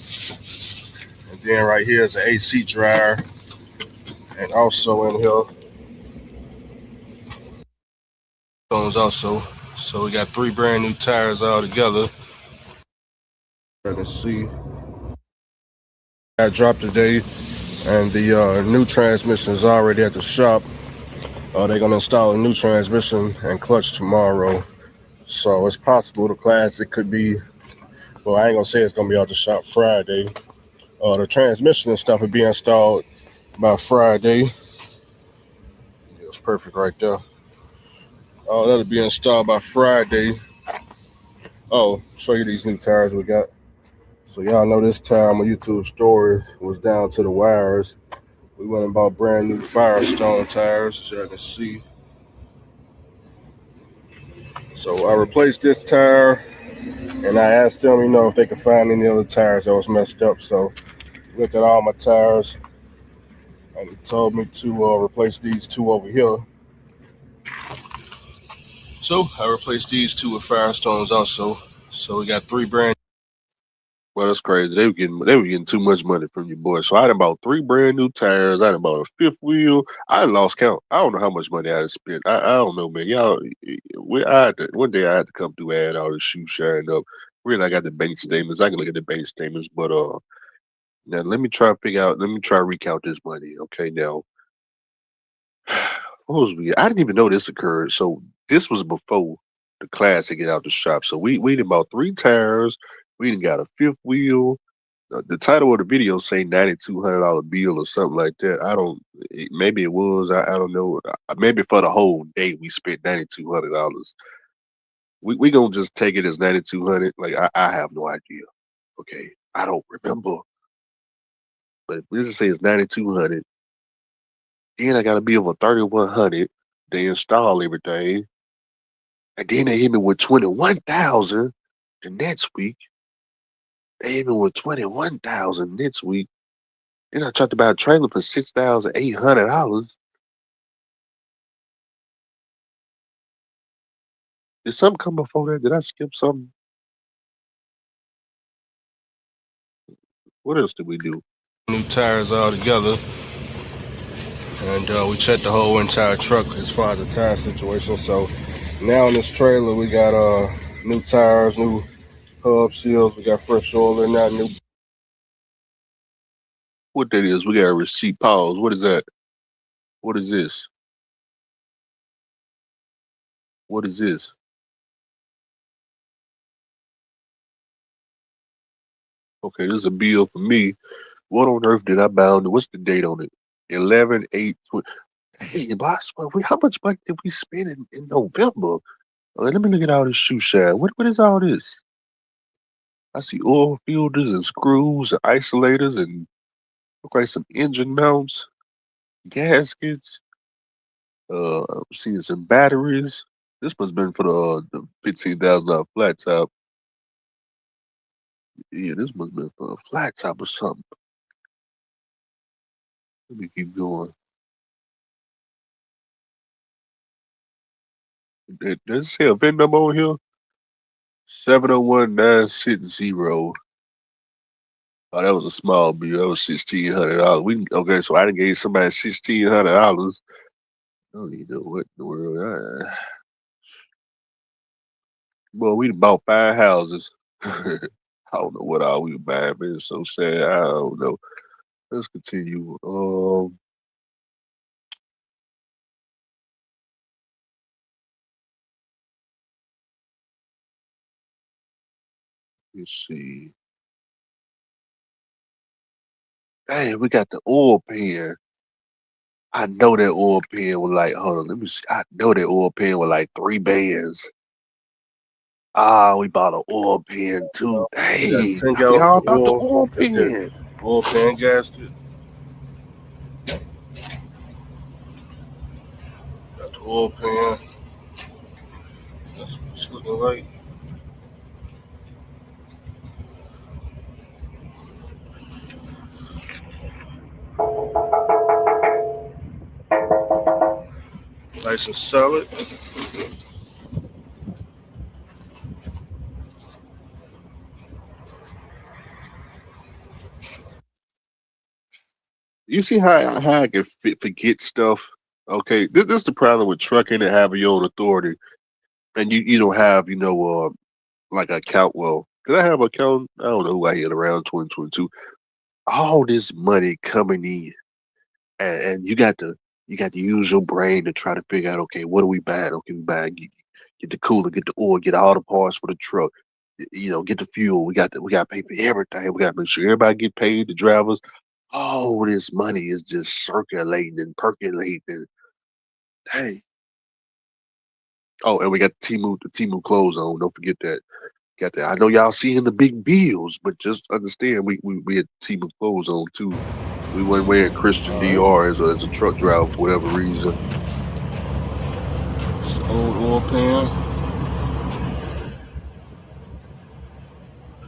And then right here is an AC dryer. And also in here, also. So we got 3 brand new tires all together. You can see I dropped today, and the new transmission is already at the shop. They're gonna install a new transmission and clutch tomorrow. So it's possible the Classic could be, well, I ain't gonna say it's gonna be out the shop Friday. The transmission and stuff will be installed by Friday. Yeah, it's perfect right there. That'll be installed by Friday. Oh, show you these new tires we got. So y'all know this tire on my YouTube story was down to the wires. We went and bought brand new Firestone tires, as y'all can see. So I replaced this tire, and I asked them, if they could find any other tires that was messed up. So looked at all my tires, and he told me to replace these two over here. So I replaced these two with Firestones also. So we got three brand. Well, that's crazy. They were getting too much money from you, boy. So I done bought three brand new tires. I done bought a fifth wheel. I done lost count. I don't know how much money I had spent. I don't know, man. Y'all, one day I had to come through and add all the shoe shine up. Really, I got the bank statements. I can look at the bank statements, but now let me try to figure out. Let me try to recount this money. Okay, now what was we? I didn't even know this occurred. So this was before the class to get out the shop. So we done bought three tires. We done got a fifth wheel. The title of the video say $9,200 bill or something like that. I don't. Maybe it was. I don't know. Maybe for the whole day we spent $9,200. We gonna just take it as 9,200. Like I have no idea. Okay, I don't remember. But let's just say it's 9,200. Then I got a bill for 3,100. They install everything, and then they hit me with 21,000 the next week. They hit me with 21,000 next week. Then I talked about a trailer for $6,800. Did something come before that? Did I skip something? What else did we do? New tires all together, and we checked the whole entire truck as far as the tire situation. So now in this trailer we got new tires, new hub seals, we got fresh oil in that, new. What that is? We got a receipt. Pause. What is that? What is this? What is this? Okay, this is a bill for me. What on earth did I bound? What's the date on it? 11/8/20. Hey, boss, how much money did we spend in November? Okay, let me look at all this shoe shine. What is all this? I see oil filters and screws and isolators and look like some engine mounts, gaskets. I'm seeing some batteries. This must have been for the $15,000 flat top. Yeah, this must have been for a flat top or something. Let me keep going. Does it say a VIN number on here? 701960. Oh, that was a small bill. That was $1,600. Okay, so I done gave somebody $1,600. I don't even know what in the world. Well, we bought 5 houses. I don't know what all we were buying, man. It's so sad. I don't know. Let's continue. Let's see. Hey, we got the oil pan. I know that oil pan was like, hold on, let me see. I know that oil pan was like 3 bands. Ah, we bought an oil pan too. Hey, I 10 forgot gallons all of about the oil. oil That's it. pan. Oil pan gasket. Got the oil pan. That's what it's looking like. Nice and solid. You see how I can forget stuff? Okay, this is the problem with trucking and having your own authority, and you don't have like an account. Well, did I have an account? I don't know who I had around 2022. All this money coming in, and you got to use your brain to try to figure out, okay, what are we buying? Okay, we buying get the cooler, get the oil, get all the parts for the truck. Get the fuel. We got to pay for everything. We got to make sure everybody get paid. The drivers. All this money is just circulating and percolating. And, dang. Oh, and we got the Timu clothes on. Don't forget that. got that. I know y'all seeing the big bills, but just understand we had a team of clothes on too. We weren't wearing Christian All DR as a truck driver for whatever reason. It's the old oil pan.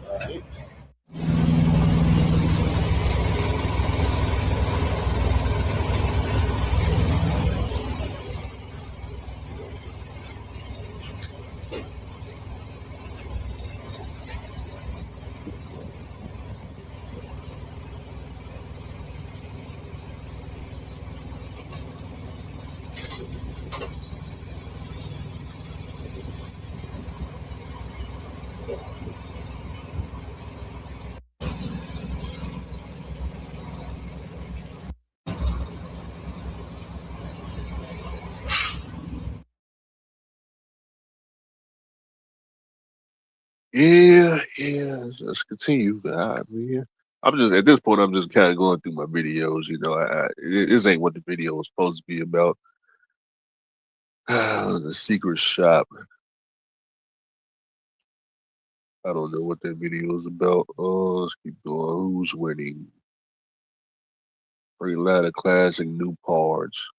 All right. Yeah. Let's continue. I'm just at this point. I'm just kind of going through my videos. This ain't what the video was supposed to be about. The secret shop. I don't know what that video is about. Let's keep going. Who's winning? Bring ladder classic new parts.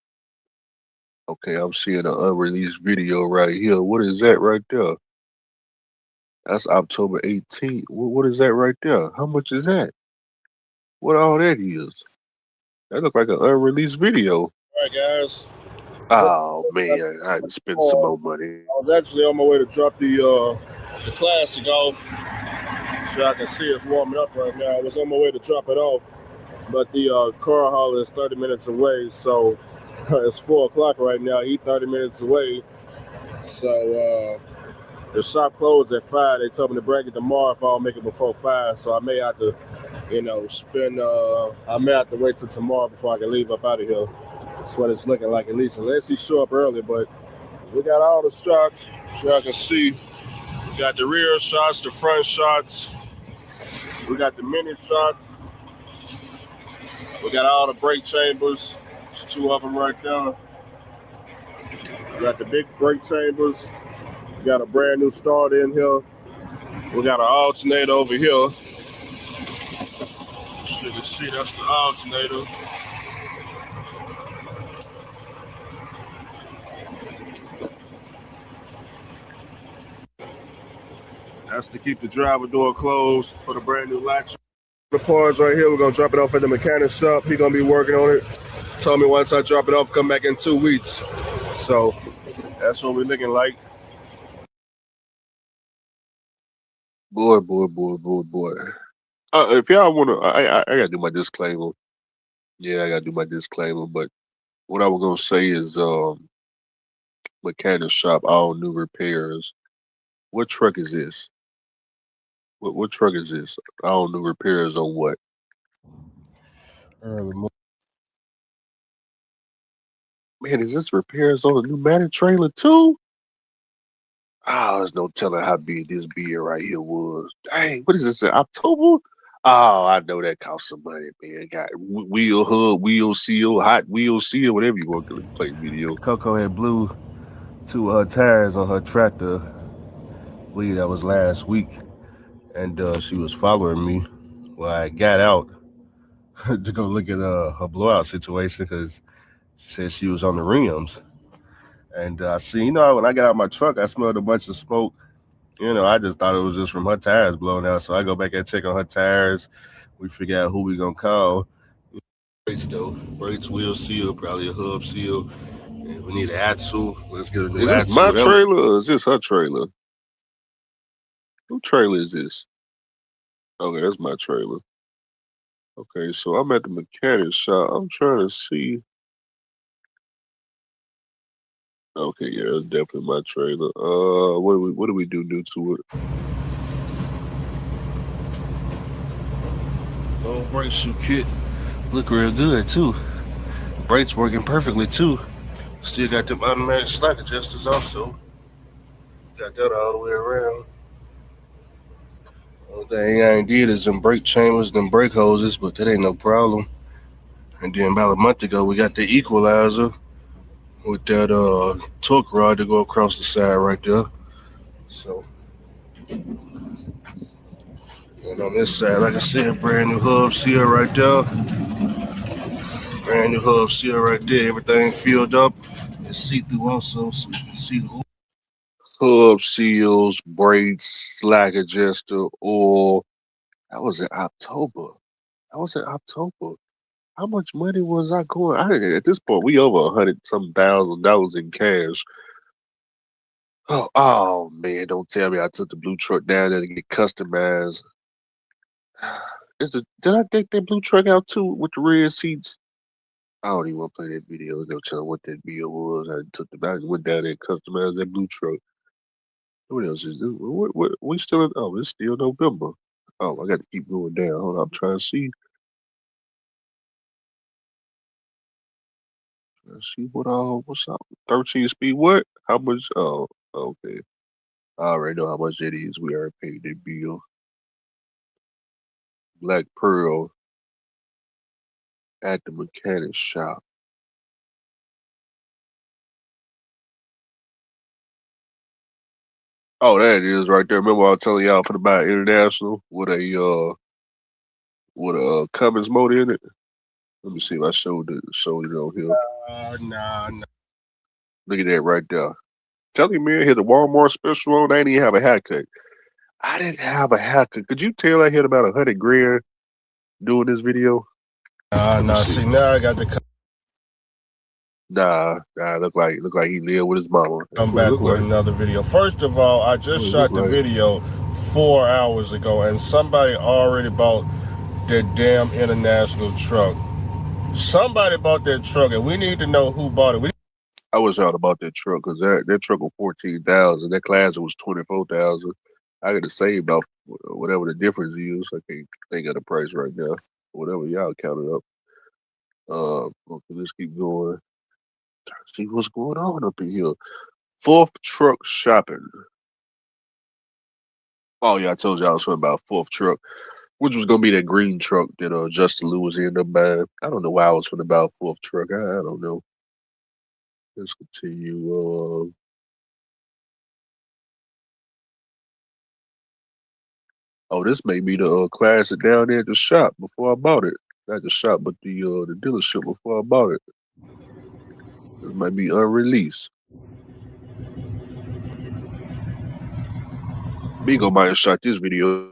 Okay, I'm seeing an unreleased video right here. What is that right there? That's October 18th. What is that right there? How much is that? What all that is? That look like an unreleased video. All right, guys. Oh man, I had to spend some more money. I was actually on my way to drop the classic off, so I can see it's warming up right now. I was on my way to drop it off, but the car hauler is 30 minutes away, so it's 4 o'clock right now. He's 30 minutes away, so the shop closed at 5. They told me to bring it tomorrow if I don't make it before 5, so I may have to, I may have to wait till tomorrow before I can leave up out of here. That's what it's looking like, at least, unless he show up early. But we got all the shots, so I can see. We got the rear shots, the front shots. We got the mini shots. We got all the brake chambers. There's 2 of them right there. We got the big brake chambers. We got a brand new starter in here. We got an alternator over here. You can see that's the alternator. That's to keep the driver door closed. Put a brand new latch. The parts right here, we're gonna drop it off at the mechanic shop. He's gonna be working on it. Told me once I drop it off, come back in 2 weeks. So that's what we're looking like. Boy. If y'all wanna, I gotta do my disclaimer. Yeah, I gotta do my disclaimer. But what I was gonna say is, mechanic shop, all new repairs. What truck is this? What truck is this? All new repairs on what? Early morning. Man, is this repairs on a pneumatic trailer too? Oh, there's no telling how big this beer right here was. Dang, what is this in October? Oh, I know that cost some money, man. Got wheel hub, wheel seal, hot wheel seal, whatever you want to play video. Coco had blew 2 tires on her tractor. I believe that was last week. And she was following me when I got out to go look at her blowout situation because she said she was on the rims. And I see, when I got out of my truck, I smelled a bunch of smoke. I just thought it was just from her tires blowing out. So I go back and check on her tires. We figure out who we gonna call. Brakes though, brakes, wheel seal, probably a hub seal. And we need an axle. Let's get a new axle. Is this my trailer or is this her trailer? Who trailer is this? Okay, that's my trailer. Okay, so I'm at the mechanic shop. I'm trying to see. Okay, yeah, that's definitely my trailer. What do we do new to it? Oh, brake shoe kit. Look real good too. Brakes working perfectly too. Still got them automatic slack adjusters also. Got that all the way around. Only thing I ain't did is them brake chambers, them brake hoses, but that ain't no problem. And then about a month ago, we got the equalizer with that torque rod to go across the side right there. So And on this side, like I said, brand new hub seal right there. Brand new hub seal right there. Everything filled up. It's see-through also, so you can see the Hub seals, brakes, slack adjuster, oil. That was in October. That was in October. How much money was I going? At this point, we over $100,000 in cash. Oh man, don't tell me I took the blue truck down there to get customized. Did I take that blue truck out too with the red seats? I don't even want to play that video. They'll tell me what that video was. I took the back, went down there and customized that blue truck. What else is this? We still in? Oh, it's still November. Oh, I got to keep going down. Hold on, I'm trying to see. Let's see what's up. 13 speed. What? How much? Oh, okay. I already know how much it is. We already paid that bill. Black Pearl at the mechanic shop. Oh, that it is right there. Remember I was telling y'all put about international with a Cummins motor in it. Let me see if I showed it on here. nah. Look at that right there. Tell me, man, hit the Walmart special on. I didn't even have a haircut. I didn't have a haircut. Could you tell I hit about 100 grand doing this video? Nah. See, now I got to Nah. Look like he lived with his mama. That's come what it back look with like. another video. First of all, I just shot the video 4 hours ago, and somebody already bought that damn international truck. Somebody bought that truck, and we need to know who bought it. I wish I'd about that truck because that truck was 14,000. That Classic was 24,000. I got to save about whatever the difference is. I can't think of the price right now. Whatever y'all counted up. Okay, let's keep going. See what's going on up in here. Fourth truck shopping. Oh yeah, I told you I was talking about fourth truck, which was gonna be that green truck that Justin Lewis ended up buying. I don't know why I was talking about fourth truck. I don't know. Let's continue. Oh, this may be the Classic down there at the shop before I bought it. Not the shop, but the dealership before I bought it. This might be unreleased. Bigo might have shot this video.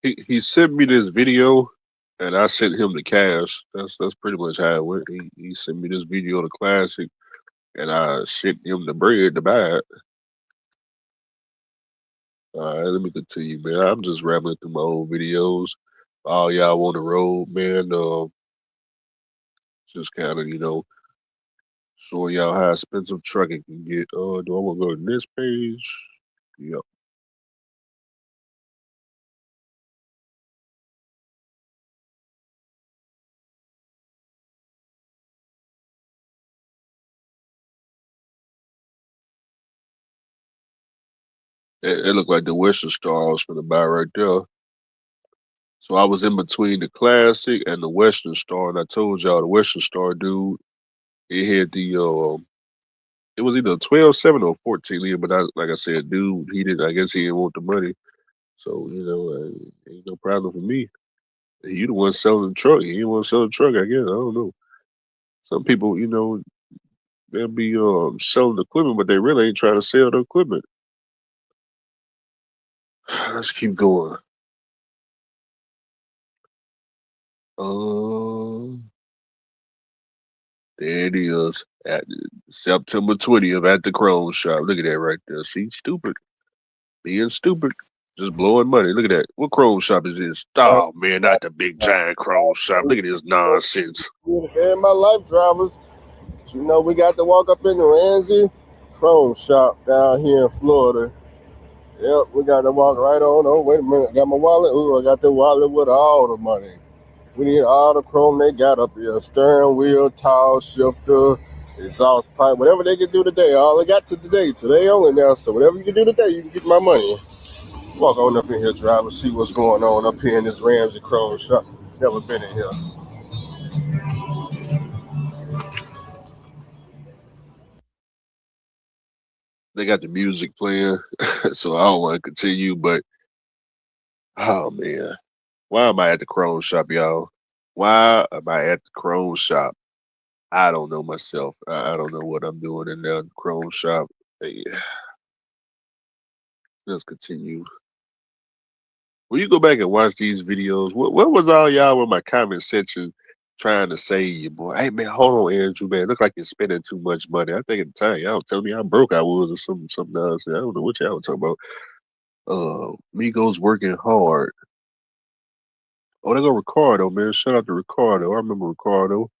He sent me this video, and I sent him the cash. That's pretty much how it went. He sent me this video of the Classic, and I sent him the bread to buy it. All right, let me continue, man. I'm just rambling through my old videos. All y'all on the road, man. Just kind of, showing y'all how expensive trucking can get. Do I want to go to this page? Yep. It looked like the Western Star I was finna buy right there. So I was in between the Classic and the Western Star, and I told y'all the Western Star dude, it had the it was either 12.7 or 14 liter, but like I said, dude, he didn't. I guess he didn't want the money, so ain't no problem for me. He the one selling the truck. He didn't want to sell the truck. I guess I don't know. Some people, they'll be selling the equipment, but they really ain't trying to sell the equipment. Let's keep going. There it is at September 20th at the Chrome Shop. Look at that right there. See, stupid, being stupid, just blowing money. Look at that. What Chrome Shop is this? Oh man, not the big giant Chrome Shop. Look at this nonsense. And my life drivers, we got to walk up in the Ramsey Chrome Shop down here in Florida. Yep, we got to walk right on. Oh, wait a minute. I got my wallet. Ooh, I got the wallet with all the money. We need all the chrome they got up here. Steering wheel, towel shifter, exhaust pipe, whatever they can do today. All they got today only now. So whatever you can do today, you can get my money. Walk on up in here, driver, see what's going on up here in this Ramsey Chrome Shop. Never been in here. They got the music playing, so I don't want to continue, but oh man. Why am I at the Chrome Shop, y'all? Why am I at the Chrome Shop? I don't know myself. I don't know what I'm doing in the Chrome Shop. Hey, let's continue. When you go back and watch these videos, what was all y'all in my comment section trying to say, you boy? Hey man, hold on, Andrew, man. Look like you're spending too much money. I think at the time y'all tell me how broke I was or something else. I don't know what y'all were talking about. Migos working hard. Oh, they go Ricardo, man. Shout out to Ricardo. I remember Ricardo.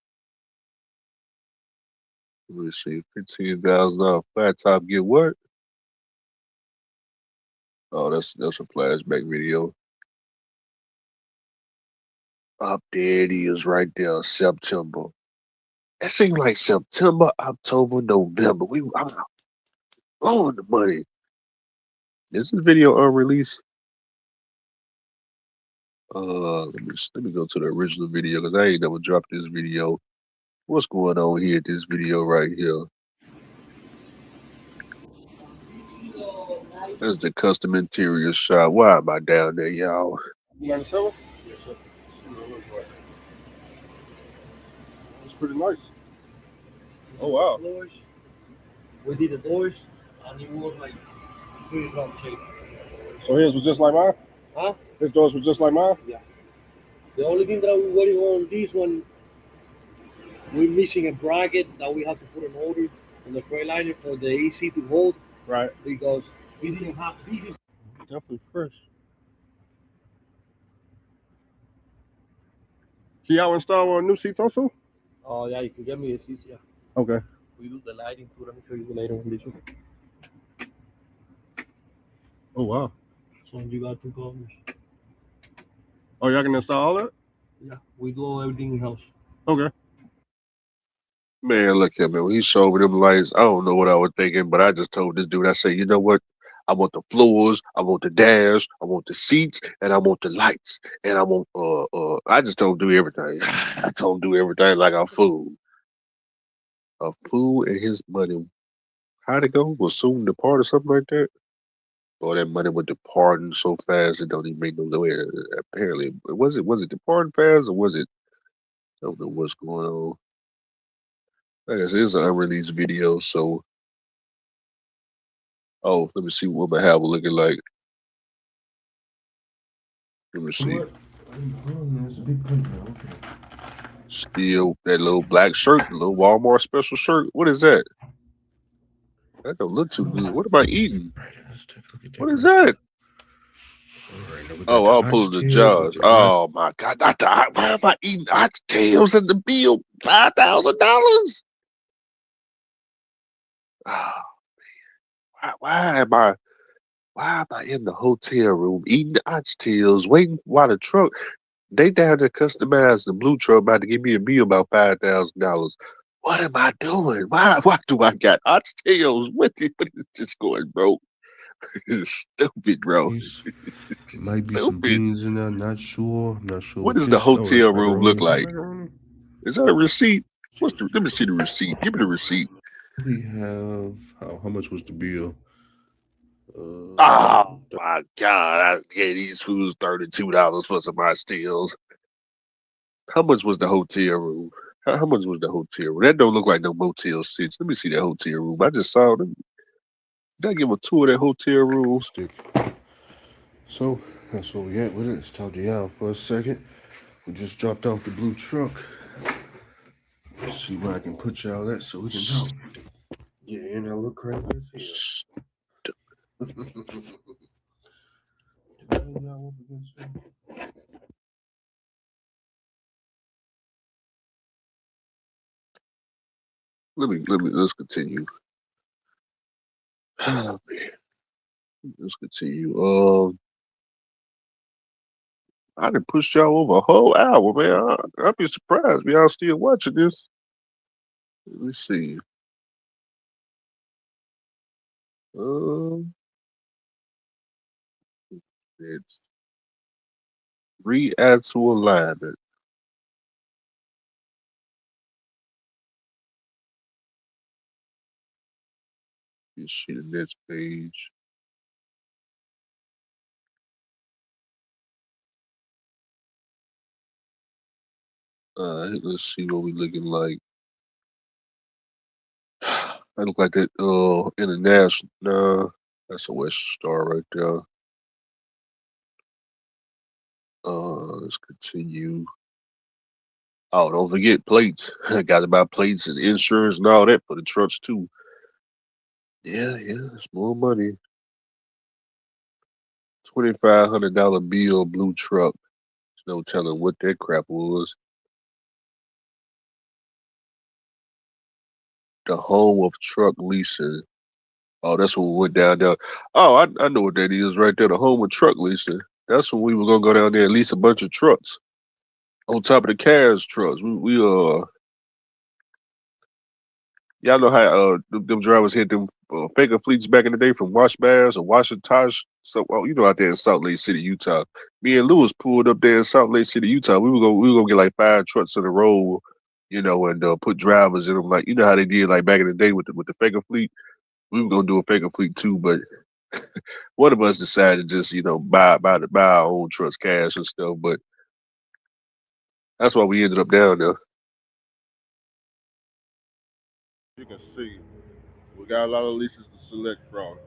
Let me see, $15,000 flat top get what? Oh, that's a flashback video. Up there it is right there, September. It seemed like September, October, November. I'm blowing the money. Is this video unreleased? Let me go to the original video because I ain't never dropped this video. What's going on here? This video right here. There's the custom interior shop. Why am I down there, y'all? It's pretty nice. Oh wow. Floors. We did the doors, and it was like pretty rough shape. So his was just like mine? Huh? His doors were just like mine? Yeah. The only thing that we're waiting on this one, we're missing a bracket that we have to put an order on the Freightliner for the AC to hold. Right. Because we didn't have this. Definitely fresh. So y'all install new seats also? Oh yeah, you can get me a seat, yeah. Okay. We do the lighting too. Let me show you later on this one. Oh wow. So you got 2 colors. Oh, y'all can install all that? Yeah, we do everything in house. Okay. Man, look at me. When he showed me them lights, I don't know what I was thinking, but I just told this dude, I said, you know what? I want the floors, I want the dash, I want the seats, and I want the lights. And I want I just don't do everything. I don't do everything like a fool. A fool and his money. How'd it go? Will soon depart or something like that? Or that money would departing so fast it don't even make no noise. Apparently. Was it departing fast or was it I don't know what's going on. Like I said, it's an unreleased video, so oh, let me see what my hair was looking like. Let me see. Still that little black shirt, the little Walmart special shirt. What is that? That don't look too good. What am I eating? What is that? Oh, I'll pull the jars. Oh my God! Why am I eating oxtails in the bill? $5,000. Oh, why am I in the hotel room eating oxtails, waiting while the truck they down there customized the blue truck about to give me a bill about $5,000. What am I doing? Why do I got oxtails? What is this going broke? It's stupid, bro. Beans. Might be some Stupid. beans in there. Not sure. I'm not sure What what does the this. Oh, that's hotel room look macaroni. like? Macaroni. Is that a receipt? Let me see the receipt. Give me the receipt. We have how much was the bill? Oh my God! I gave these fools $32 for some hot steals. How much was the hotel room? How much was the hotel room? That don't look like no Motel 6. Let me see that hotel room. I just saw them. Did I give a tour of that hotel room? stick. So that's where we at with it. Let's talk to y'all for a second. We just dropped off the blue truck. Let's see where I can put y'all at so we can talk. Yeah, and I look crazy as hell. Let's continue. Oh, man. Let's continue. I done pushed y'all over a whole hour, man. I'd be surprised if y'all still watching this. Let me see. It's re-add to alignment. You see the next page. Let's see what we looking like. I look like that international. Nah, that's a Western Star right there. Let's continue. Oh, don't forget plates. I got to buy plates and insurance and all that for the trucks too. Yeah, it's more money. $2,500 bill, blue truck. There's no telling what that crap was. The home of truck leasing. Oh, that's when we went down there. Oh, I know what that is right there. The home of truck leasing. That's when we were gonna go down there and lease a bunch of trucks. On top of the cash trucks. Y'all know how them drivers hit them faker fleets back in the day from Wash Bears or Washington. So out there in Salt Lake City, Utah. Me and Lewis pulled up there in Salt Lake City, Utah. We were gonna get like 5 trucks in a row, and put drivers in them. Like how they did like back in the day with the faker fleet. We were gonna do a faker fleet too, but one of us decided to just buy our own trucks cash and stuff. But that's why we ended up down there. You can see we got a lot of leases to select from.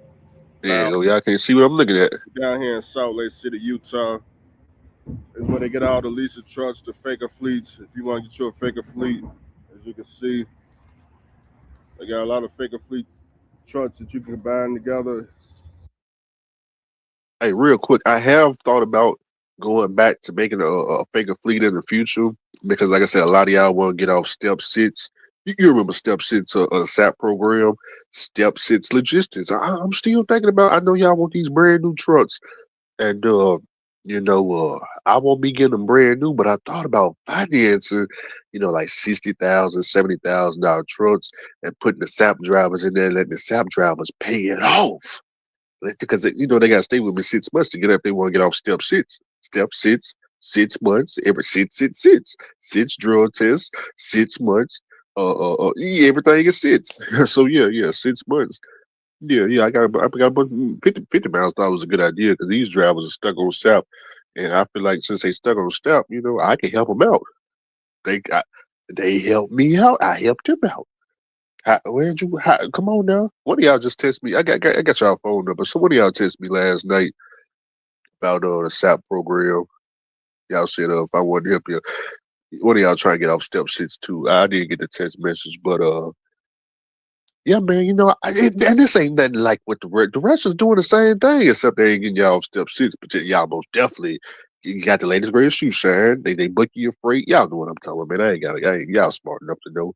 Yeah, y'all can't see what I'm looking at. Down here in Salt Lake City, Utah, is where they get all the leasing trucks, the faker fleets. If you want to get your faker fleet, as you can see, they got a lot of faker fleet trucks that you can bind together. Hey, real quick, I have thought about going back to making a faker fleet in the future because, like I said, a lot of y'all want to get off Step 6. You remember Step 6, a SAP program, Step 6 Logistics. I'm still thinking about. I know y'all want these brand new trucks, and I won't be getting them brand new, but I thought about financing, like $60,000, $70,000 trucks, and putting the SAP drivers in there, letting the SAP drivers pay it off. Because they got to stay with me 6 months to get up. They want to get off Step 6. Step 6, 6 months. Every 6 drug tests, 6 months. Everything is 6. So yeah, 6 months. Yeah. I got a bunch. 50 miles. Thought was a good idea because these drivers are stuck on SAP, and I feel like since they stuck on SAP, I can help them out. They helped me out. I helped them out. Come on now. One of y'all just text me. I got y'all phone number. So one of y'all text me last night about the SAP program. Y'all said if I wanted to help you, one of y'all trying to get off Step 6 too. I didn't get the text message, but yeah, man. And this ain't nothing like what the rest is doing the same thing, except they ain't getting y'all off Step 6. But y'all most definitely you got the latest greatest shoe shine. They book you your freight. Y'all know what I'm talking about, man. Y'all smart enough to know.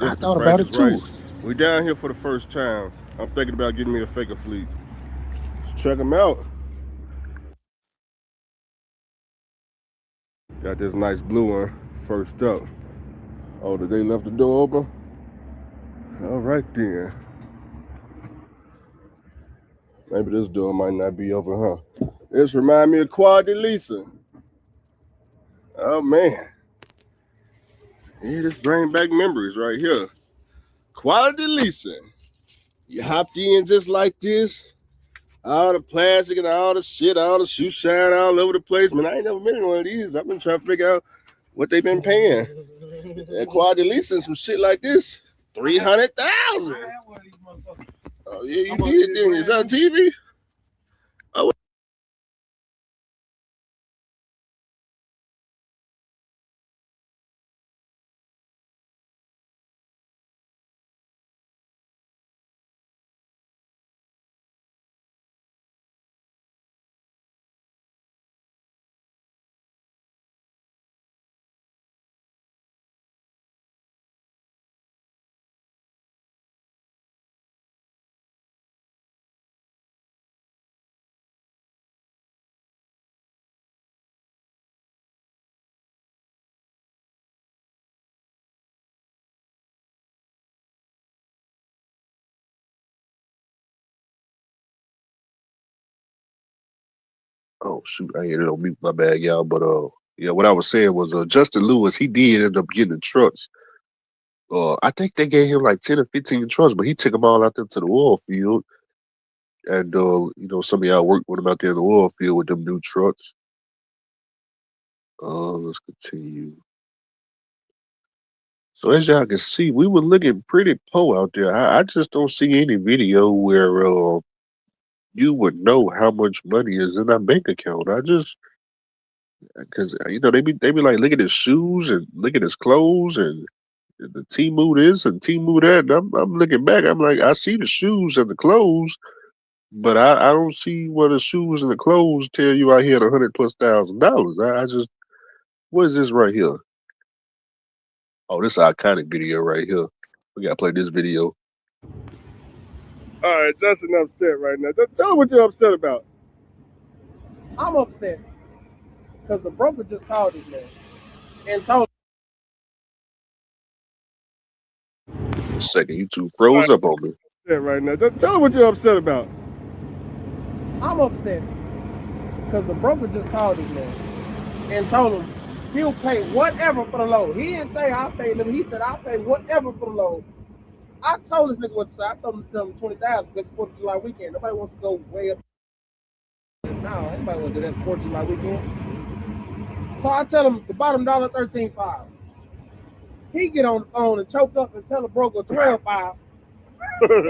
I thought about it too. Right. We down here for the first time. I'm thinking about getting me a faker fleet. Let's check them out. Got this nice blue one first up. Oh, did they left the door open? All right then. Maybe this door might not be open, huh? This remind me of Quad Delisa. Oh man. Yeah, this bring back memories right here. Quad Delisa. You hopped in just like this. All the plastic and all the shit, all the shoe shine all over the place. Man, I ain't never been in one of these. I've been trying to figure out what they've been paying. That Quad Delisa and some shit like this. 300,000. Oh yeah, you did, didn't you? Is that TV? Oh. Oh shoot, I ended up mute, my bad, y'all. But yeah, what I was saying was Justin Lewis, he did end up getting the trucks. I think they gave him like 10 or 15 trucks, but he took them all out there to the oil field. And some of y'all worked with him out there in the oil field with them new trucks. Let's continue. So as y'all can see, we were looking pretty poor out there. I just don't see any video where you would know how much money is in our bank account. I just because they be like, look at his shoes and look at his clothes and the Temu this and Temu that. And I'm looking back. I'm like, I see the shoes and the clothes, but I don't see what the shoes and the clothes tell you out here at $100,000+. I just, what is this right here? Oh, this iconic video right here. We gotta play this video. All right, Justin upset right now. Tell him what you're upset about. I'm upset because the broker just called this man and told A second, you two froze up on me. Upset right now. Tell him what you're upset about. I'm upset because the broker just called this man and told him he'll pay whatever for the load. He didn't say I'll pay them. He said I'll pay whatever for the load. I told this nigga what to say. I told him to tell him 20,000 because it's 4th of July weekend. Nobody wants to go way up. No, anybody want to do that 4th of July weekend. So I tell him the bottom dollar $13.5. He get on the phone and choke up and tell the broker $12.5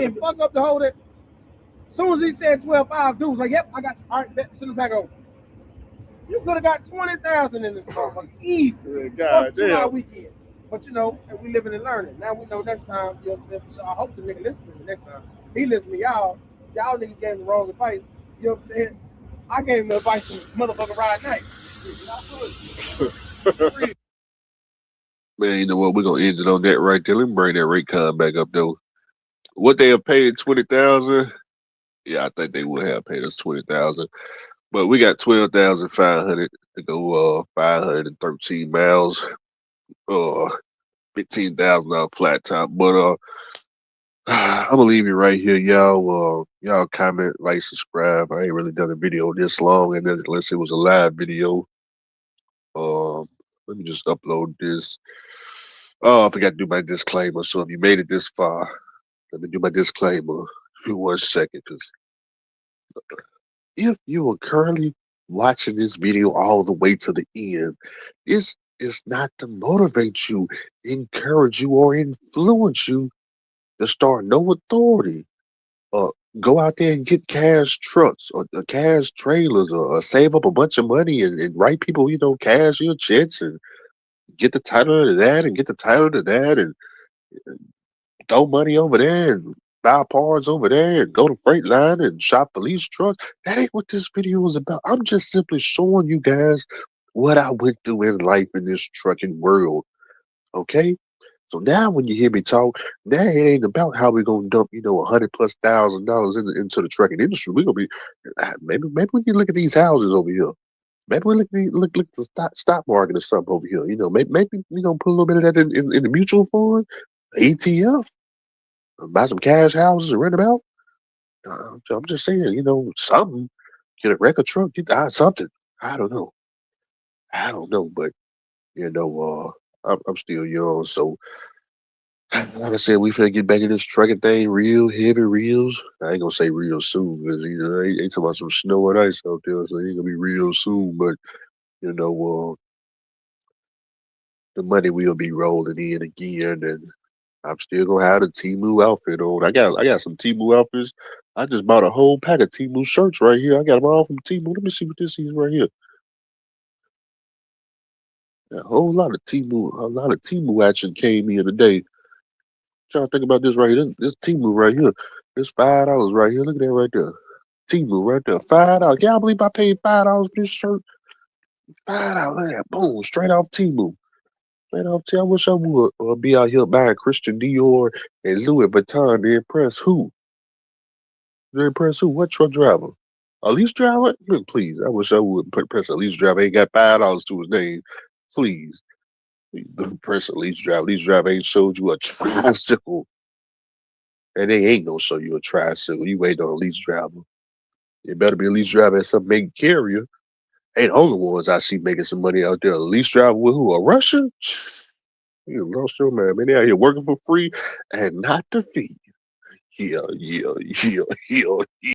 and fuck up the whole day. As soon as he said $12.5, dude was like, "Yep, I got all right, send it back over." You could have got 20,000 in this motherfucker easy. God damn. July weekend. But we living and learning. Now we know next time, you know what I'm saying? So I hope the nigga listen to me next time. He listen to y'all. Y'all niggas gave him the wrong advice. You know what I'm saying? I gave him the advice to motherfucker ride nice. Man, you know what? We're gonna end it on that right there. Let me bring that Raycon back up though. What they have paid 20,000? Yeah, I think they would have paid us 20,000. But we got 12,500 to go 513 miles. 15,000 flat top. But I'm gonna leave you right here, y'all. Y'all comment, like, subscribe. I ain't really done a video this long, and then unless it was a live video. Let me just upload this. Oh, I forgot to do my disclaimer. So if you made it this far, let me do my disclaimer. Give me 1 second, because if you are currently watching this video all the way to the end, this is not to motivate you, encourage you, or influence you to start no authority. Go out there and get cash trucks or cash trailers or save up a bunch of money and write people, cash your checks and get the title to that and get the title to that and throw money over there and buy parts over there and go to Freightliner and shop police trucks. That ain't what this video is about. I'm just simply showing you guys what I went through in life in this trucking world. Okay? So now when you hear me talk, now it ain't about how we're gonna dump, $100,000+ into the trucking industry. We're gonna be maybe we can look at these houses over here. Maybe we look at the stock market or something over here. Maybe put a little bit of that in the mutual fund, ETF, buy some cash houses and rent them out. I'm just saying, something. Get a record truck, get something. I don't know. I don't know, but I'm still young, so like I said, we finna get back in this trucking thing real heavy, reels. I ain't gonna say real soon because they talking about some snow and ice out there, so it ain't gonna be real soon. But you know, the money will be rolling in again, and I'm still gonna have the Timu outfit on. I got some Timu outfits. I just bought a whole pack of Timu shirts right here. I got them all from Timu. Let me see what this is right here. A lot of Timu action came in today. Trying to think about this right here. This Timu right here. This $5 right here. Look at that right there. Timu right there. $5. Can I believe I paid $5 for this shirt? $5. Look at that. Boom. Straight off Timu. Straight off Timu. I wish I would be out here buying Christian Dior and Louis Vuitton to impress who? To impress who? What truck driver? A lease driver? Please. I wish I would impress a lease driver. Ain't got $5 to his name. Please. Impress a lease driver. Lease driver ain't showed you a tricycle. And they ain't gonna show you a tricycle. You wait on a lease driver. It better be a lease driver and some making carrier. Ain't the only ones I see making some money out there. A lease driver with who? A Russian? You lost your man. Man, they out here working for free and not to fee. Yeah, yeah, yeah, yeah.